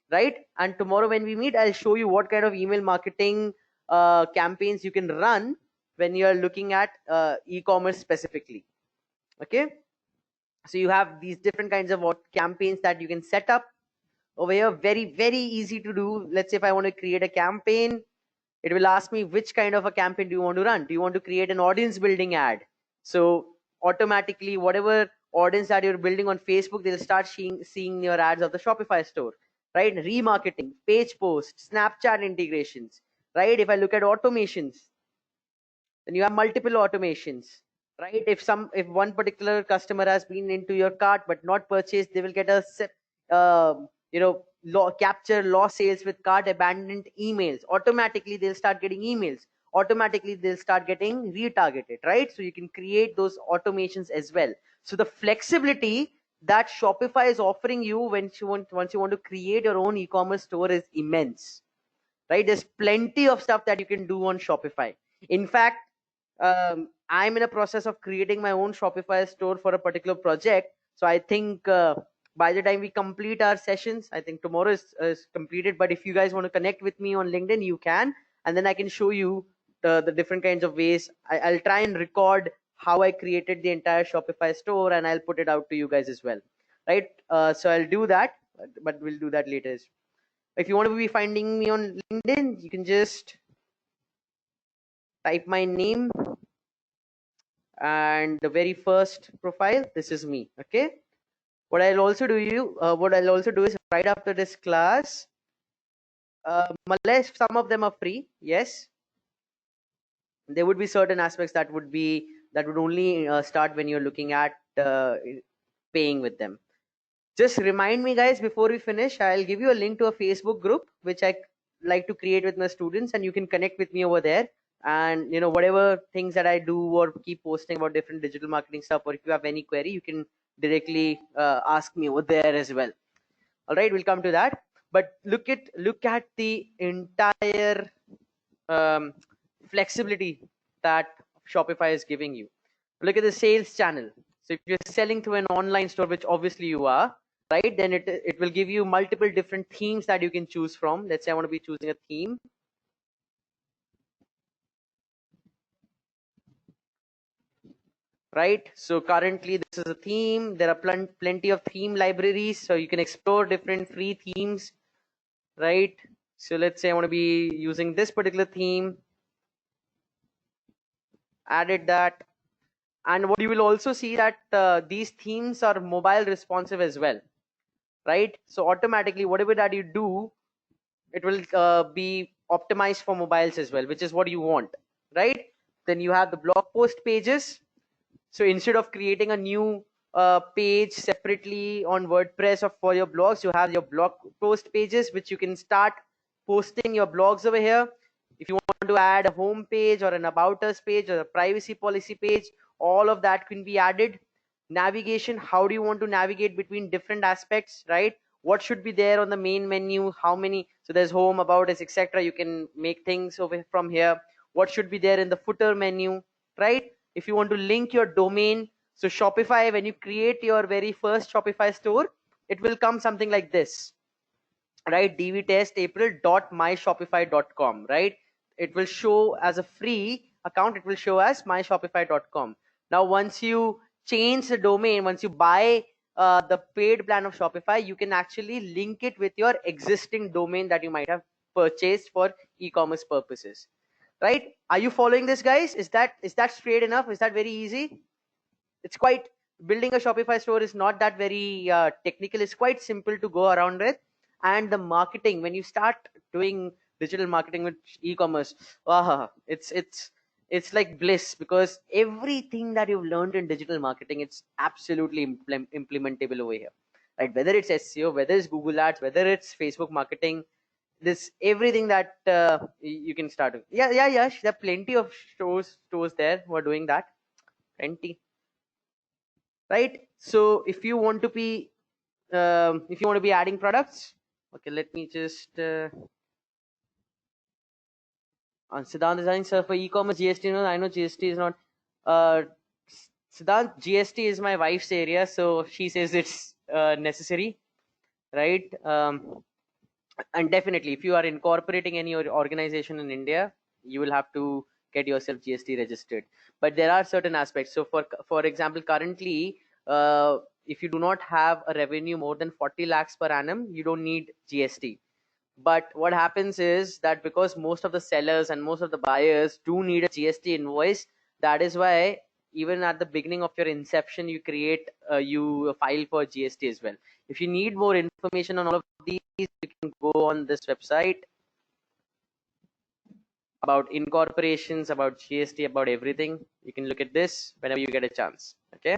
right? And tomorrow when we meet, I'll show you what kind of email marketing campaigns you can run when you're looking at e-commerce specifically. Okay, so you have these different kinds of campaigns that you can set up over here. Very easy to do. Let's say if I want to create a campaign, it will ask me which kind of a campaign do you want to run. Do you want to create an audience building ad? So automatically whatever audience that you're building on Facebook, they'll start seeing your ads of the Shopify store, right? Remarketing, page posts, Snapchat integrations, right? If I look at automations, then you have multiple automations, right? If one particular customer has been into your cart but not purchased, they will get a capture lost sales with cart abandoned emails. Automatically they'll start getting emails. automatically they'll start getting retargeted, right? So you can create those automations as well. So the flexibility that Shopify is offering you once you want to create your own e-commerce store is immense, right? There's plenty of stuff that you can do on Shopify. In fact, I'm in a process of creating my own Shopify store for a particular project. So I think by the time we complete our sessions, I think tomorrow is completed. But if you guys want to connect with me on LinkedIn, you can, and then I can show you the different kinds of ways. I'll try and record how I created the entire Shopify store, and I'll put it out to you guys as well, right? So I'll do that, but we'll do that later. If you want to be finding me on LinkedIn, you can just type my name and the very first profile. This is me. Okay. What I'll also do is right after this class, Malay, some of them are free. Yes, there would be certain aspects that would only start when you're looking at paying with them. Just remind me, guys, before we finish, I'll give you a link to a Facebook group which I like to create with my students, and you can connect with me over there. And whatever things that I do or keep posting about different digital marketing stuff, or if you have any query, you can directly ask me over there as well. All right, we'll come to that. But look at the entire flexibility that Shopify is giving you. Look at the sales channel. So if you're selling through an online store, which obviously you are, right, then it will give you multiple different themes that you can choose from. Let's say I want to be choosing a theme. Right, so currently this is a theme. There are plenty of theme libraries, so you can explore different free themes, right? So let's say I want to be using this particular theme, added that. And what you will also see that these themes are mobile responsive as well, right? So automatically whatever that you do, it will be optimized for mobiles as well, which is what you want, right? Then you have the blog post pages. So instead of creating a new page separately on WordPress or for your blogs, you have your blog post pages, which you can start posting your blogs over here. If you want to add a home page or an about us page or a privacy policy page, all of that can be added. Navigation, how do you want to navigate between different aspects, right? What should be there on the main menu? How many? So there's home, about us, etc. You can make things over from here. What should be there in the footer menu, right? If you want to link your domain, so Shopify, when you create your very first Shopify store, it will come something like this, right? dvtestapril.myshopify.com, right? It will show as a free account, it will show as myshopify.com. Now once you change the domain, once you buy the paid plan of Shopify, you can actually link it with your existing domain that you might have purchased for e-commerce purposes, right? Are you following this, guys? Is that straight enough? Is that very easy? It's quite, building a Shopify store is not that very technical. It's quite simple to go around with. And the marketing, when you start doing digital marketing with e-commerce, it's like bliss, because everything that you've learned in digital marketing, it's absolutely implementable over here, right? Whether it's SEO, whether it's Google Ads, whether it's Facebook marketing, this everything that you can start with. Yeah, there are plenty of stores there who are doing that. Plenty, right? So if you want to be adding products, okay, let me just on Siddhant design, sir, for e-commerce GST. No, I know GST is not Siddhant, GST is my wife's area, so she says it's necessary, right? And definitely, if you are incorporating any organization in India, you will have to get yourself GST registered. But there are certain aspects. So for example, currently, if you do not have a revenue more than 40 lakhs per annum, you don't need GST. But what happens is that because most of the sellers and most of the buyers do need a GST invoice, that is why even at the beginning of your inception, you file for GST as well. If you need more information on all of these, you can go on this website about incorporations, about GST, about everything. You can look at this whenever you get a chance. Okay.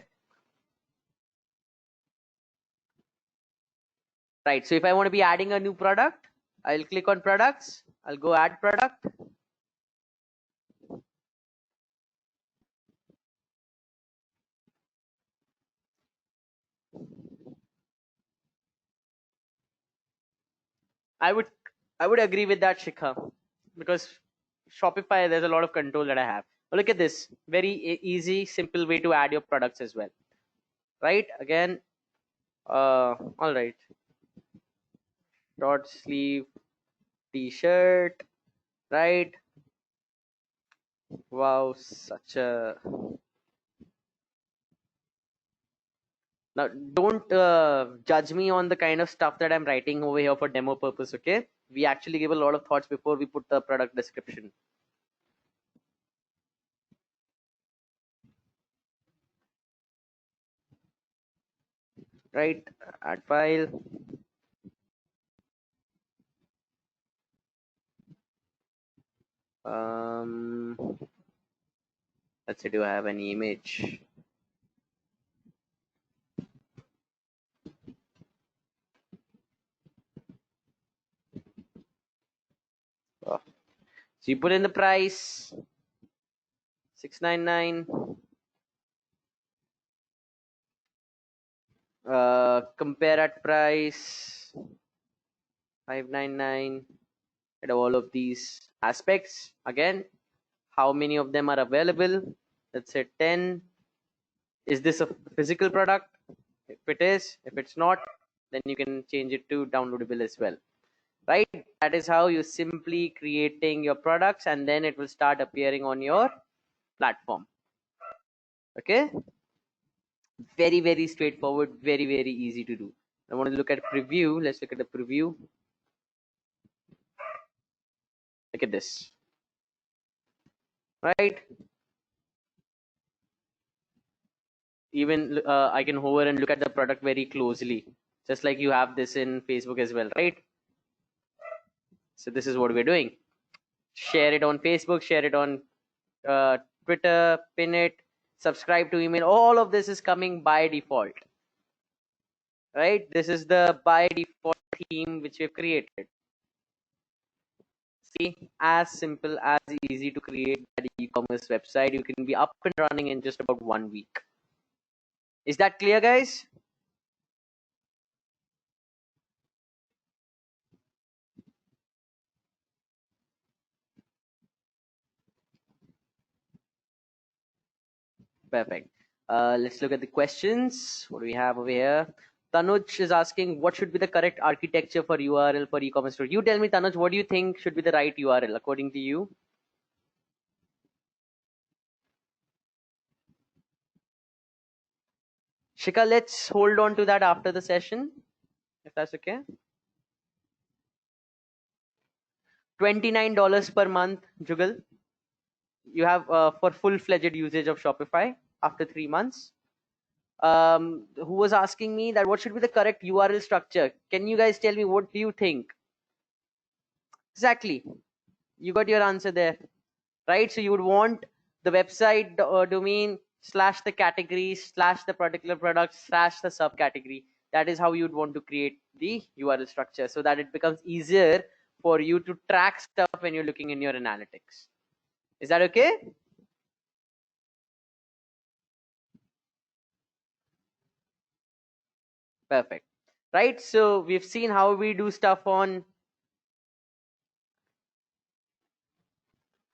Right. So if I want to be adding a new product, I'll click on products. I'll go add product. I would agree with that, Shikha, because Shopify, there's a lot of control that I have. But look at this, very easy, simple way to add your products as well, right? Again, all right, short sleeve t-shirt, right? Wow, such a now don't judge me on the kind of stuff that I'm writing over here for demo purpose, okay? We actually give a lot of thoughts before we put the product description. Right, add file. um let's say, do I have any image? Oh. So you put in the price, 699. Compare at price, 599. And all of these aspects. Again, how many of them are available? Let's say 10. Is this a physical product? If it is, if it's not, then you can change it to downloadable as well. Right? That is how you're simply creating your products, and then it will start appearing on your platform. Okay, very, very straightforward, very, very easy to do. I want to look at preview. Let's look at the preview. Look at this, right? Even I can hover and look at the product very closely, just like you have this in Facebook as well, right? So this is what we're doing. Share it on Facebook, share it on Twitter, pin it, subscribe to email. All of this is coming by default, right? This is the by default theme which we've created. See, as simple, as easy to create that e-commerce website. You can be up and running in just about 1 week. Is that clear, guys? Perfect. Let's look at the questions. What do we have over here? Tanuj is asking, what should be the correct architecture for URL for e-commerce store? You tell me, Tanuj, what do you think should be the right URL according to you? Shika, let's hold on to that after the session, if that's okay. $29 per month, Jugal. You have for full-fledged usage of Shopify after 3 months. Who was asking me that what should be the correct URL structure? Can you guys tell me, what do you think? Exactly. You got your answer there, right? So you would want the website domain slash the category slash the particular product slash the subcategory. That is how you'd want to create the URL structure, so that it becomes easier for you to track stuff when you're looking in your analytics. Is that okay? Perfect. Right, so we've seen how we do stuff on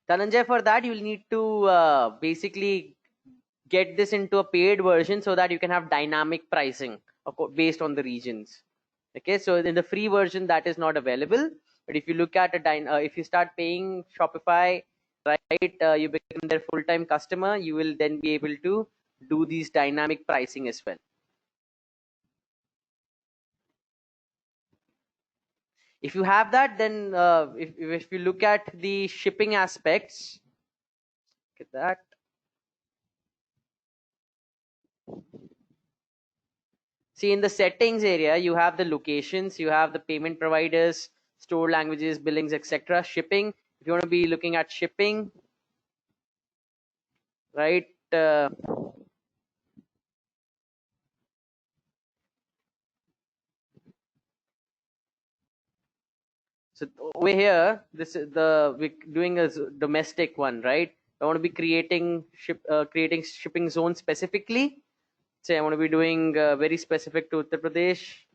Dhananjay. For that, you'll need to basically get this into a paid version so that you can have dynamic pricing based on the regions. Okay, so in the free version that is not available, but if you look at if you start paying Shopify, right, you become their full-time customer, you will then be able to do these dynamic pricing as well. If you have that, then if you look at the shipping aspects, look at that. See, in the settings area, you have the locations, you have the payment providers, store languages, billings, etc. Shipping. If you want to be looking at shipping, right? So over here, this is we're doing a domestic one, right? I want to be creating shipping zones specifically. Say I want to be doing very specific to Uttar Pradesh.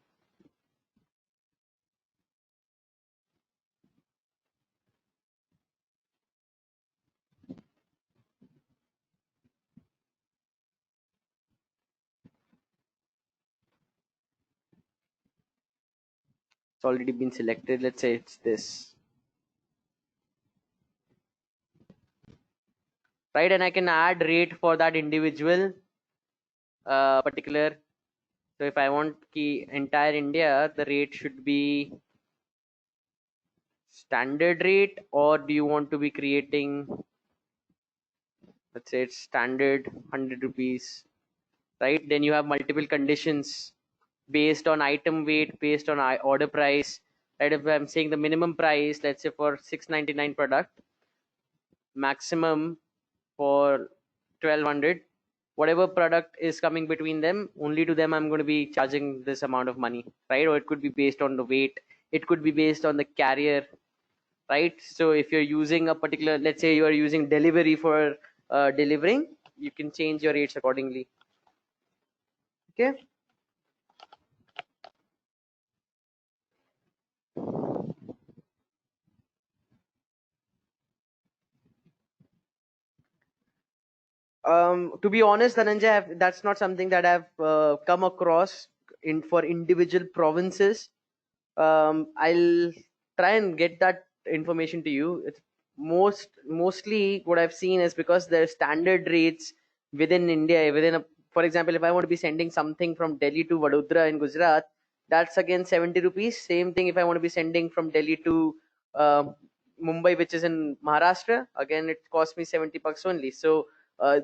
It's already been selected. Let's say it's this, right? And I can add rate for that individual particular. So if I want the entire India, the rate should be standard rate, or do you want to be creating, let's say it's standard 100 rupees, right? Then you have multiple conditions based on item weight, based on order price, right? If I'm saying the minimum price, let's say for 699 product, maximum for 1200, whatever product is coming between them, only to them I'm going to be charging this amount of money, right? Or it could be based on the weight, it could be based on the carrier, right? So if you're using a particular, let's say you are using delivery for delivering, you can change your rates accordingly. Okay. To be honest, Dhananjay, that's not something that I've come across in for individual provinces. I'll try and get that information to you. It's mostly what I've seen is because there's standard rates within India. Within a, for example, if I want to be sending something from Delhi to Vadodara in Gujarat, that's again 70 rupees. Same thing if I want to be sending from Delhi to uh, Mumbai, which is in Maharashtra, again it costs me 70 bucks only. So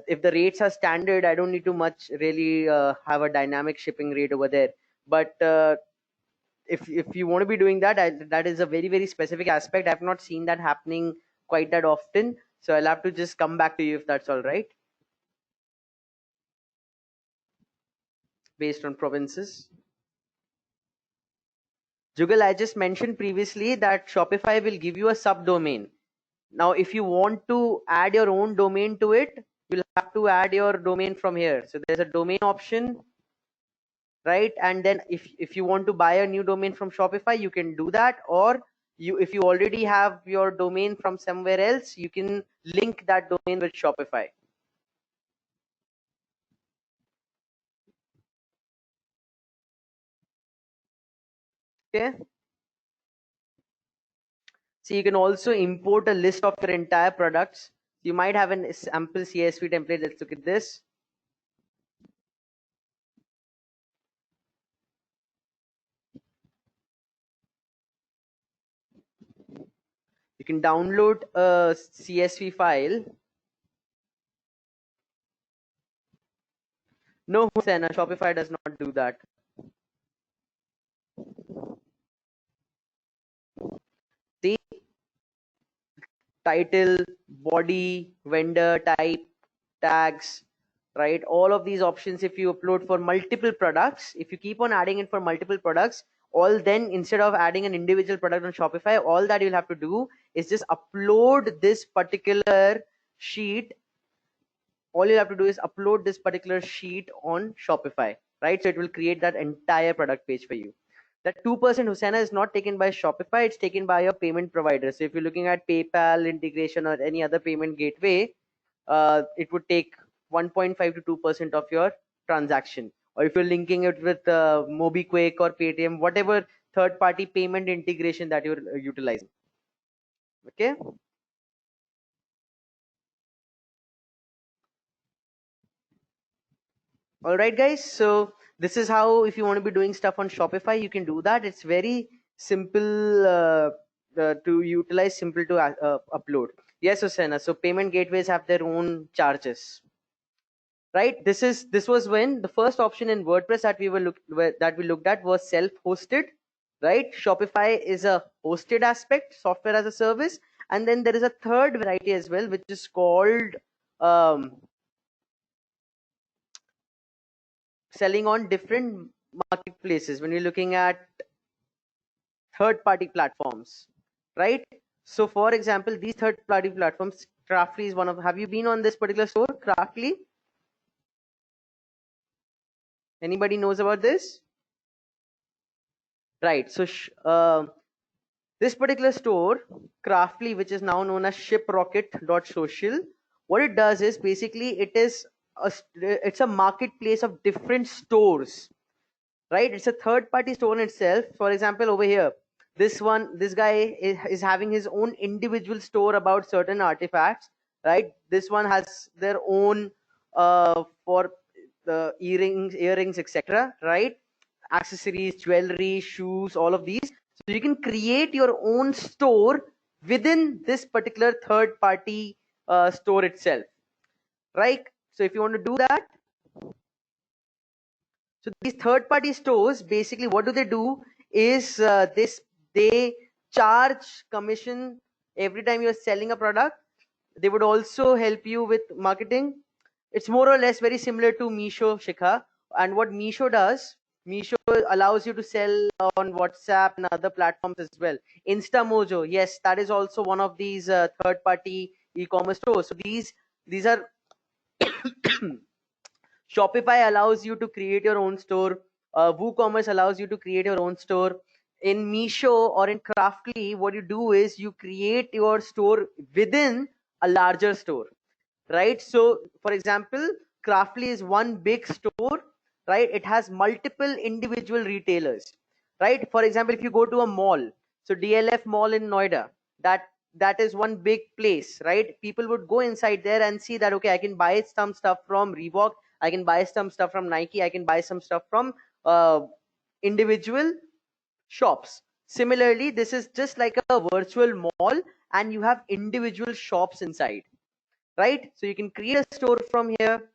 if the rates are standard, I don't need to much really have a dynamic shipping rate over there. But if you want to be doing that, that is a very specific aspect. I've not seen that happening quite that often, so I'll have to just come back to you if that's all right, based on provinces. Jugal, I just mentioned previously that Shopify will give you a subdomain. Now if you want to add your own domain to it, you'll have to add your domain from here. So there's a domain option, right? And then if you want to buy a new domain from Shopify, you can do that. Or you, if you already have your domain from somewhere else, you can link that domain with Shopify. Okay. So you can also import a list of your entire products. You might have an sample CSV template. Let's look at this. You can download a CSV file. No, Hussain, Shopify does not do that. See, title, body, vendor type, tags, right? All of these options, if you upload for multiple products, if you keep on adding it for multiple products, all then instead of adding an individual product on Shopify, all that you'll have to do is just upload this particular sheet. All you have to do is upload this particular sheet on Shopify, right? So it will create that entire product page for you. That 2% Hussaina is not taken by Shopify, it's taken by your payment provider. So if you're looking at PayPal integration or any other payment gateway, it would take 1.5 to 2% of your transaction. Or if you're linking it with MobiKwik or Paytm, whatever third party payment integration that you're utilizing. Okay. All right, guys. So this is how, if you want to be doing stuff on Shopify, you can do that. It's very simple to utilize, simple to upload. Yes, Osana. So payment gateways have their own charges, right? This was when the first option in WordPress that we looked at was self-hosted, right? Shopify is a hosted aspect, software as a service, and then there is a third variety as well, which is called um, selling on different marketplaces. When you're looking at third party platforms, right? So for example, these third party platforms, Craftly is one of, have you been on this particular store, Craftly? Anybody knows about this? Right. So this particular store, Craftly, which is now known as shiprocket.social, what it does is basically it's a marketplace of different stores, right? It's a third party store in itself. For example, over here, This guy is having his own individual store about certain artifacts, right? This one has their own for the earrings, etc., right? Accessories, jewelry, shoes, all of these. So you can create your own store within this particular third party store itself, right? So if you want to do that, so these third party stores, basically what do they do is they charge commission every time you're selling a product. They would also help you with marketing. It's more or less very similar to Meesho, Shikha. And what Meesho does, Meesho allows you to sell on WhatsApp and other platforms as well. Instamojo, yes, that is also one of these third party e-commerce stores. So these are Shopify allows you to create your own store. WooCommerce allows you to create your own store. In Meesho or in Craftly, what you do is you create your store within a larger store, right? So, for example, Craftly is one big store, right? It has multiple individual retailers, right? For example, if you go to a mall, so DLF Mall in Noida, that is one big place, right? People would go inside there and see that, okay, I can buy some stuff from Reebok, I can buy some stuff from Nike, I can buy some stuff from uh, individual shops. Similarly, this is just like a virtual mall, and you have individual shops inside, right? So you can create a store from here.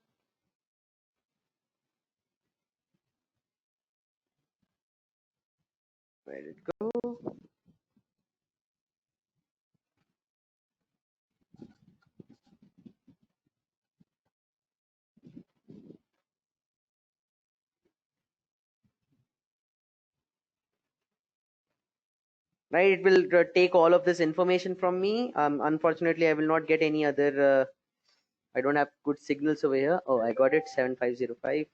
Where did it go? Right, it will take all of this information from me. Unfortunately, I will not get any other. I don't have good signals over here. Oh, I got it. 7505.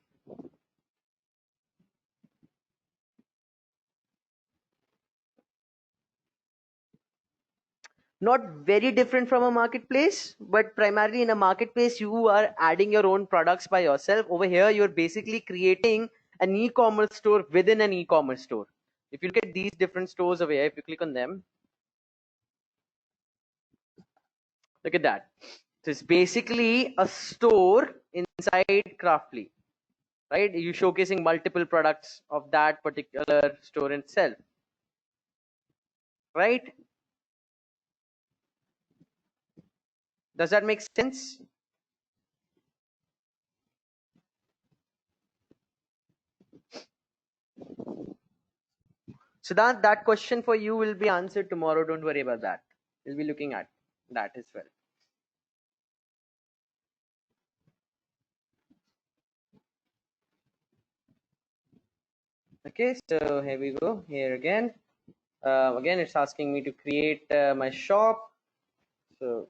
Not very different from a marketplace, but primarily in a marketplace, you are adding your own products by yourself. Over here, you're basically creating an e-commerce store within an e-commerce store. If you look at these different stores over here, if you click on them, look at that. So it's basically a store inside Craftly, right? You showcasing multiple products of that particular store itself, right? Does that make sense? So that question for you will be answered tomorrow. Don't worry about that. We'll be looking at that as well. Okay, so here we go. Here again. Again, it's asking me to create my shop. So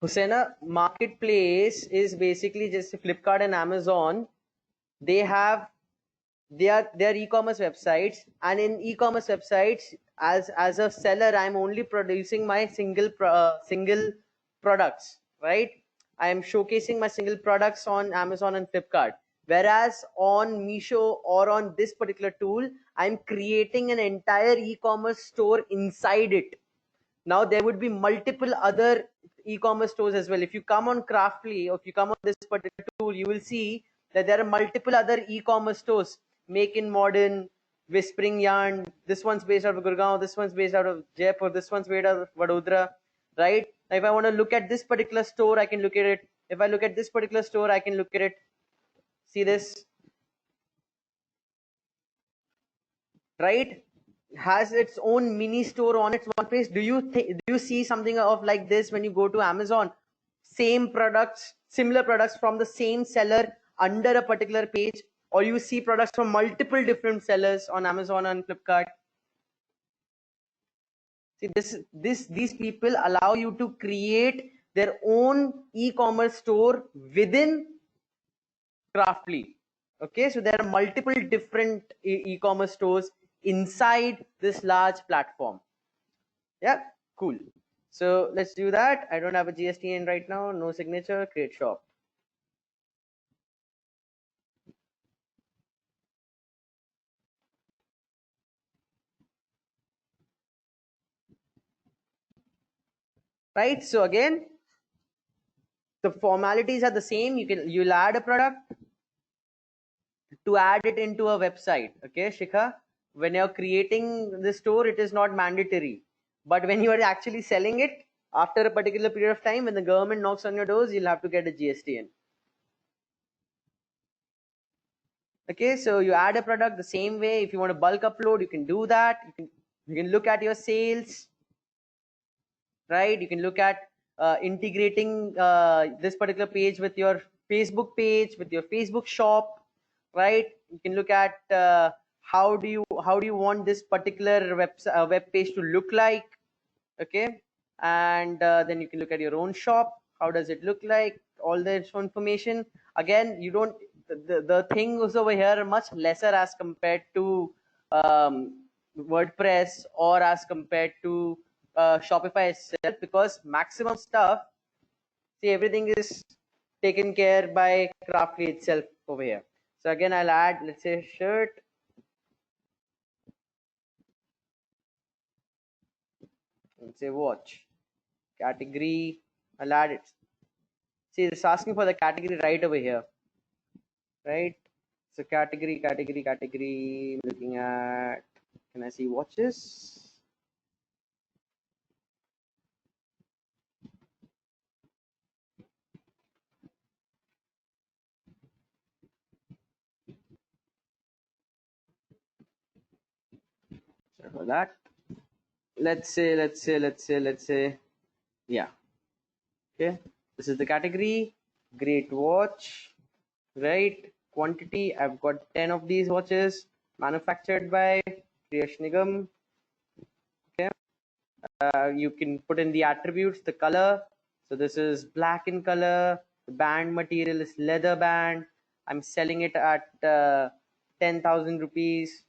Hussaina, marketplace is basically just Flipkart and Amazon. They have their e-commerce websites, and in e-commerce websites, as a seller, I'm only producing my single products, right? I am showcasing my single products on Amazon and Flipkart, whereas on Meesho or on this particular tool, I'm creating an entire e-commerce store inside it. Now there would be multiple other e-commerce stores as well. If you come on Craftly, or if you come on this particular tool, you will see that there are multiple other e-commerce stores. Make in Modern, Whispering Yarn. This one's based out of Gurgaon. This one's based out of Jaipur. This one's based out of Vadodara. Right? Now, if I want to look at this particular store, I can look at it. If I look at this particular store, I can look at it. See this? Right? Has its own mini store on its one place. Do you see something of like this when you go to Amazon? Same products, similar products from the same seller under a particular page, or you see products from multiple different sellers on Amazon and Flipkart. See, these people allow you to create their own e-commerce store within Craftly. Okay, so there are multiple different e-commerce stores inside this large platform. Yeah, cool. So let's do that. I don't have a GSTN right now. No signature. Create shop. Right. So again, the formalities are the same. You'll add a product. To add it into a website, okay, Shikha, when you're creating the store, it is not mandatory, but when you are actually selling it, after a particular period of time, when the government knocks on your doors, you'll have to get a GSTN. Okay, so you add a product the same way. If you want to bulk upload, you can do that. You can look at your sales, right? You can look at integrating this particular page with your Facebook page, with your Facebook shop, right? You can look at how do you want this particular web page to look like, okay? And then you can look at your own shop. How does it look like? All this information. Again, you don't the things over here are much lesser as compared to WordPress or as compared to Shopify itself, because maximum stuff, see, everything is taken care by Craftly itself over here. So again, I'll add, let's say, shirt. Let's say watch. Category, I'll add it. See, it's asking for the category right over here, right? So category, looking at, can I see watches? Sorry for that. Let's say, yeah. Okay, this is the category. Great watch, right? Quantity, I've got 10 of these watches manufactured by Kriyash Nigam. Okay, you can put in the attributes, the color. So this is black in color. The band material is leather band. I'm selling it at 10,000 rupees.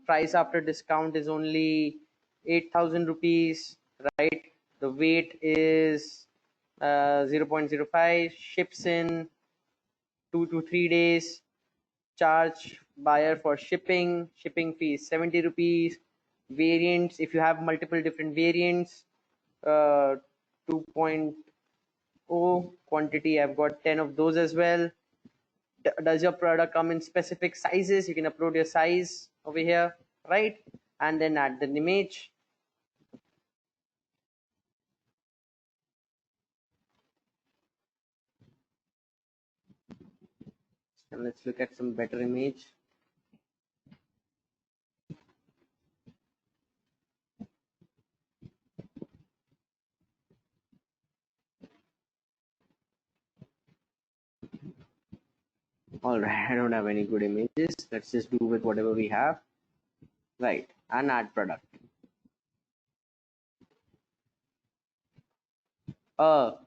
Price after discount is only 8,000 rupees, right? The weight is 0.05. Ships in 2 to 3 days. Charge buyer for shipping fee is 70 rupees. Variants, if you have multiple different variants, 2.0. Quantity, I've got 10 of those as well. Does your product come in specific sizes? You can upload your size over here, right? And then add the image. And let's look at some better image. All right, I don't have any good images. Let's just do with whatever we have, right? And add product.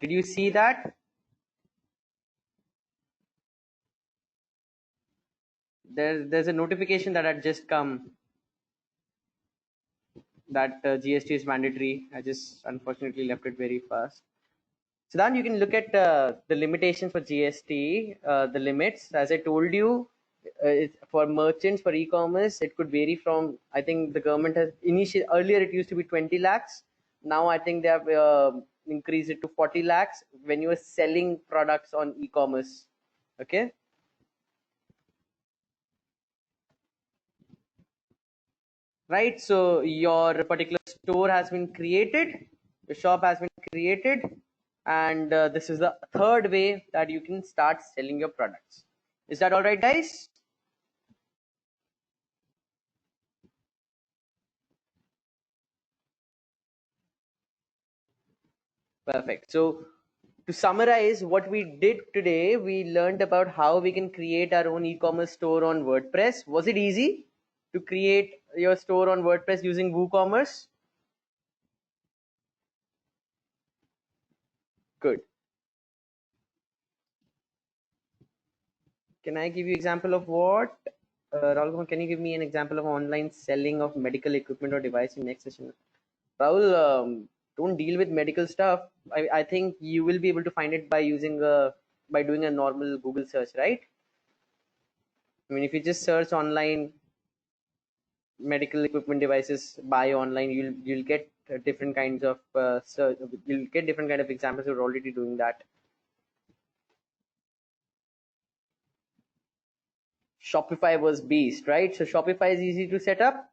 Did you see that? There's a notification that had just come that GST is mandatory. I just unfortunately left it very fast. So then you can look at the limitations for GST, the limits. As I told you, for merchants, for e-commerce, it could vary from, I think the government has earlier it used to be 20 lakhs. Now I think they have increased it to 40 lakhs when you are selling products on e-commerce. Okay. Right. So your particular store has been created, your shop has been created, and this is the third way that you can start selling your products. Is that all right, guys? Perfect. So to summarize what we did today, we learned about how we can create our own e-commerce store on WordPress. Was it easy to create your store on WordPress using WooCommerce? Good. Can I give you example of what? Rahul Kumar, can you give me an example of online selling of medical equipment or device in next session? Rahul, don't deal with medical stuff. I think you will be able to find it by using by doing a normal Google search, right? I mean, if you just search online medical equipment devices, buy online, you'll get different kinds of search. You'll get different kind of examples who are already doing that. Shopify was beast, right? So Shopify is easy to set up.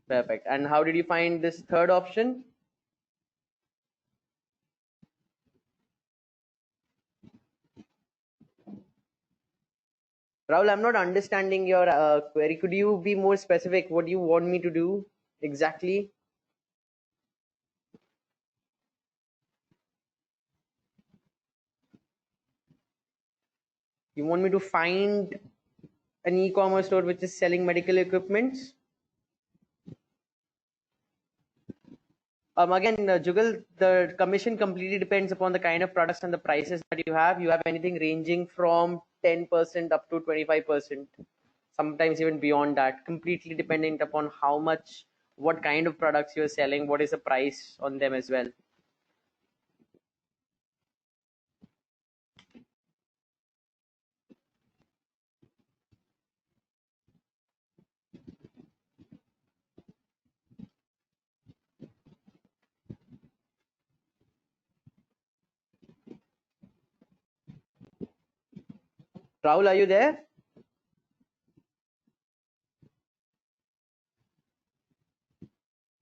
Perfect. And how did you find this third option? Rahul, I'm not understanding your query. Could you be more specific? What do you want me to do exactly? You want me to find an e-commerce store which is selling medical equipments? Again, Jugal, the commission completely depends upon the kind of products and the prices that you have. You have anything ranging from 10% up to 25%, sometimes even beyond that, completely dependent upon how much, what kind of products you're selling, what is the price on them as well. Rahul, are you there?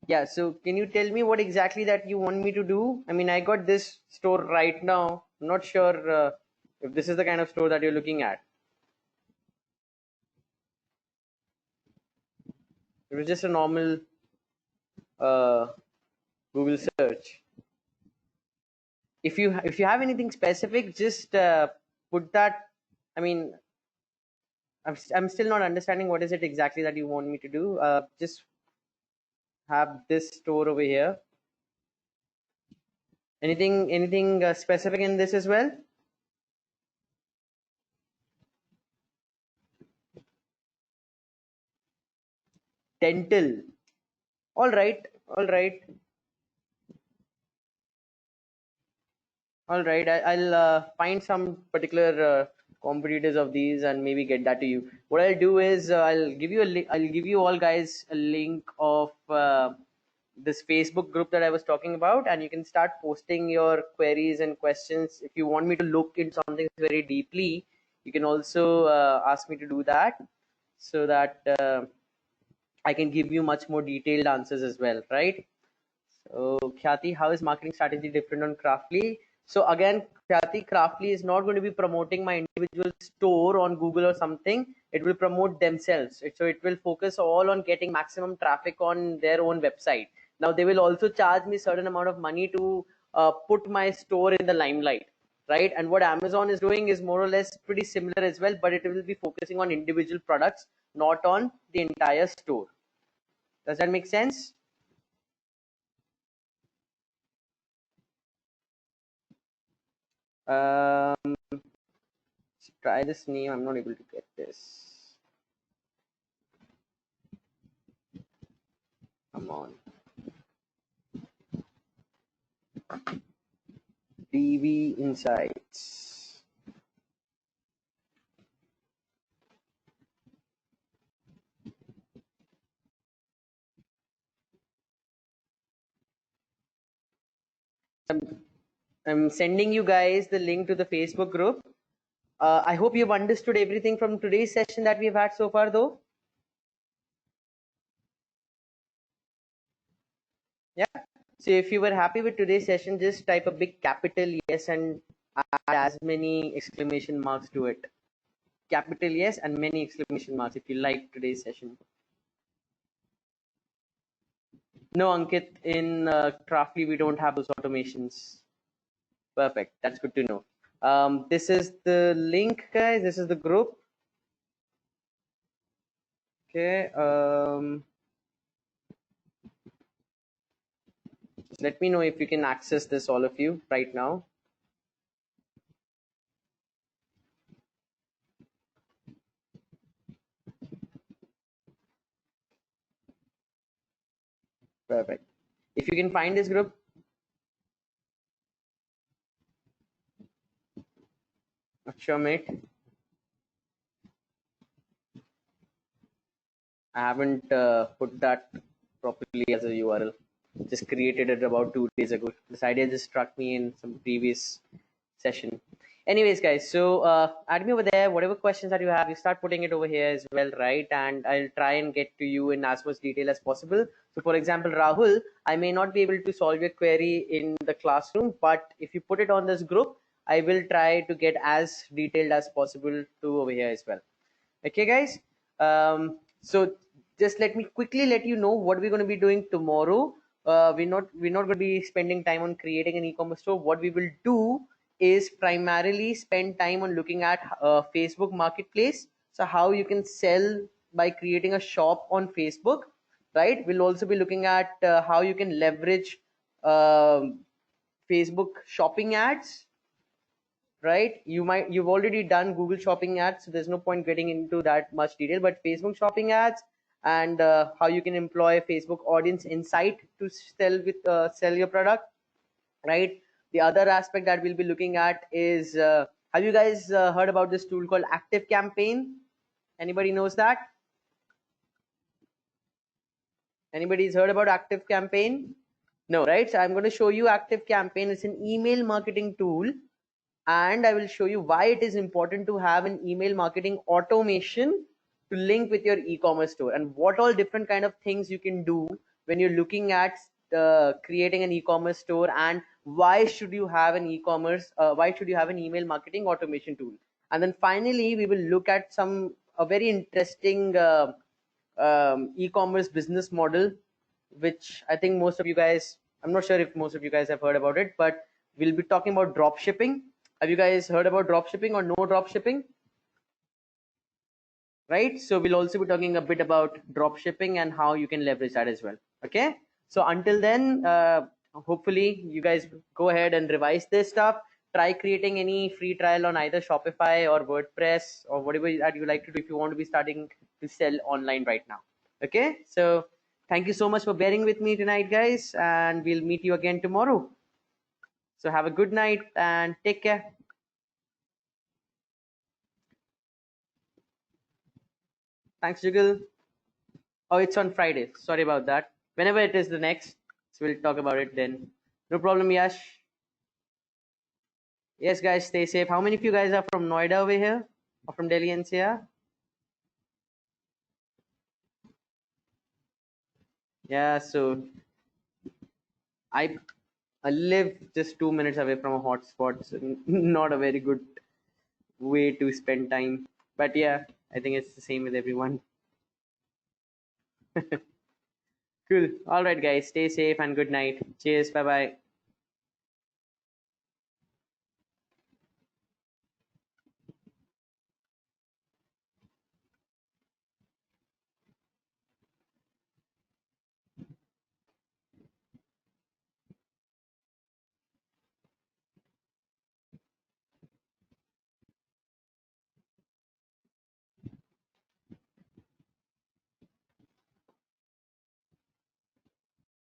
Yeah, so can you tell me what exactly that you want me to do? I mean, I got this store right now. I'm not sure if this is the kind of store that you're looking at. It was just a normal Google search. If you have anything specific, just put that. I mean, I'm still not understanding what is it exactly that you want me to do. Just have this store over here. Anything specific in this as well? Dental. All right, all right, all right. I'll find some particular competitors of these and maybe get that to you. What I'll do is I'll give you a I'll give you all guys a link of this Facebook group that I was talking about, and you can start posting your queries and questions. If you want me to look into something very deeply, you can also ask me to do that, so that I can give you much more detailed answers as well, right? So, Khyati, how is marketing strategy different on Craftly? So again, Khyati, Craftly is not going to be promoting my individual store on Google or something. It will promote themselves. So it will focus all on getting maximum traffic on their own website. Now they will also charge me certain amount of money to put my store in the limelight, right? And what Amazon is doing is more or less pretty similar as well, but it will be focusing on individual products, not on the entire store. Does that make sense? Um, try this name. I'm not able to get this. Come on. TV Insights. I'm sending you guys the link to the Facebook group. I hope you've understood everything from today's session that we've had so far, though. Yeah. So if you were happy with today's session, just type a big capital yes and add as many exclamation marks to it. Capital yes and many exclamation marks if you like today's session. No, Ankit, in Craftly, we don't have those automations. Perfect. That's good to know. This is the link, guys. This is the group. Okay. Just let me know if you can access this, all of you, right now. Perfect. If you can find this group, not sure, mate. I haven't put that properly as a URL. Just created it about 2 days ago. This idea just struck me in some previous session. Anyways, guys, so add me over there. Whatever questions that you have, you start putting it over here as well, right? And I'll try and get to you in as much detail as possible. So, for example, Rahul, I may not be able to solve your query in the classroom, but if you put it on this group, I will try to get as detailed as possible to over here as well. Okay, guys. So just let me quickly let you know what we're going to be doing tomorrow. We're not going to be spending time on creating an e-commerce store. What we will do is primarily spend time on looking at Facebook Marketplace. So how you can sell by creating a shop on Facebook, right? We'll also be looking at how you can leverage Facebook shopping ads, right? You've already done Google shopping ads, so there's no point getting into that much detail, but Facebook shopping ads and how you can employ Facebook audience insight to sell your product, right? The other aspect that we'll be looking at is have you guys heard about this tool called Active Campaign? Anybody knows that? Anybody's heard about Active Campaign? No, right? So I'm going to show you Active Campaign. It's an email marketing tool, and I will show you why it is important to have an email marketing automation to link with your e-commerce store, and what all different kind of things you can do when you're looking at creating an e-commerce store, and why should you have an why should you have an email marketing automation tool. And then finally we will look at a very interesting e-commerce business model, which I think most of you guys, I'm not sure if most of you guys have heard about it, but we'll be talking about drop shipping. Have you guys heard about drop shipping or no drop shipping? Right? So we'll also be talking a bit about drop shipping and how you can leverage that as well. Okay. So until then, hopefully you guys go ahead and revise this stuff. Try creating any free trial on either Shopify or WordPress or whatever that you like to do if you want to be starting to sell online right now. Okay. So thank you so much for bearing with me tonight, guys, and we'll meet you again tomorrow. So have a good night and take care. Thanks, Jiggle. Oh, it's on Friday. Sorry about that. Whenever it is the next, so we'll talk about it then. No problem, Yash. Yes, guys, stay safe. How many of you guys are from Noida over here? Or from Delhi NCR? Yeah, so I live just 2 minutes away from a hotspot, so not a very good way to spend time. But yeah, I think it's the same with everyone. Cool. All right, guys, stay safe and good night. Cheers. Bye bye.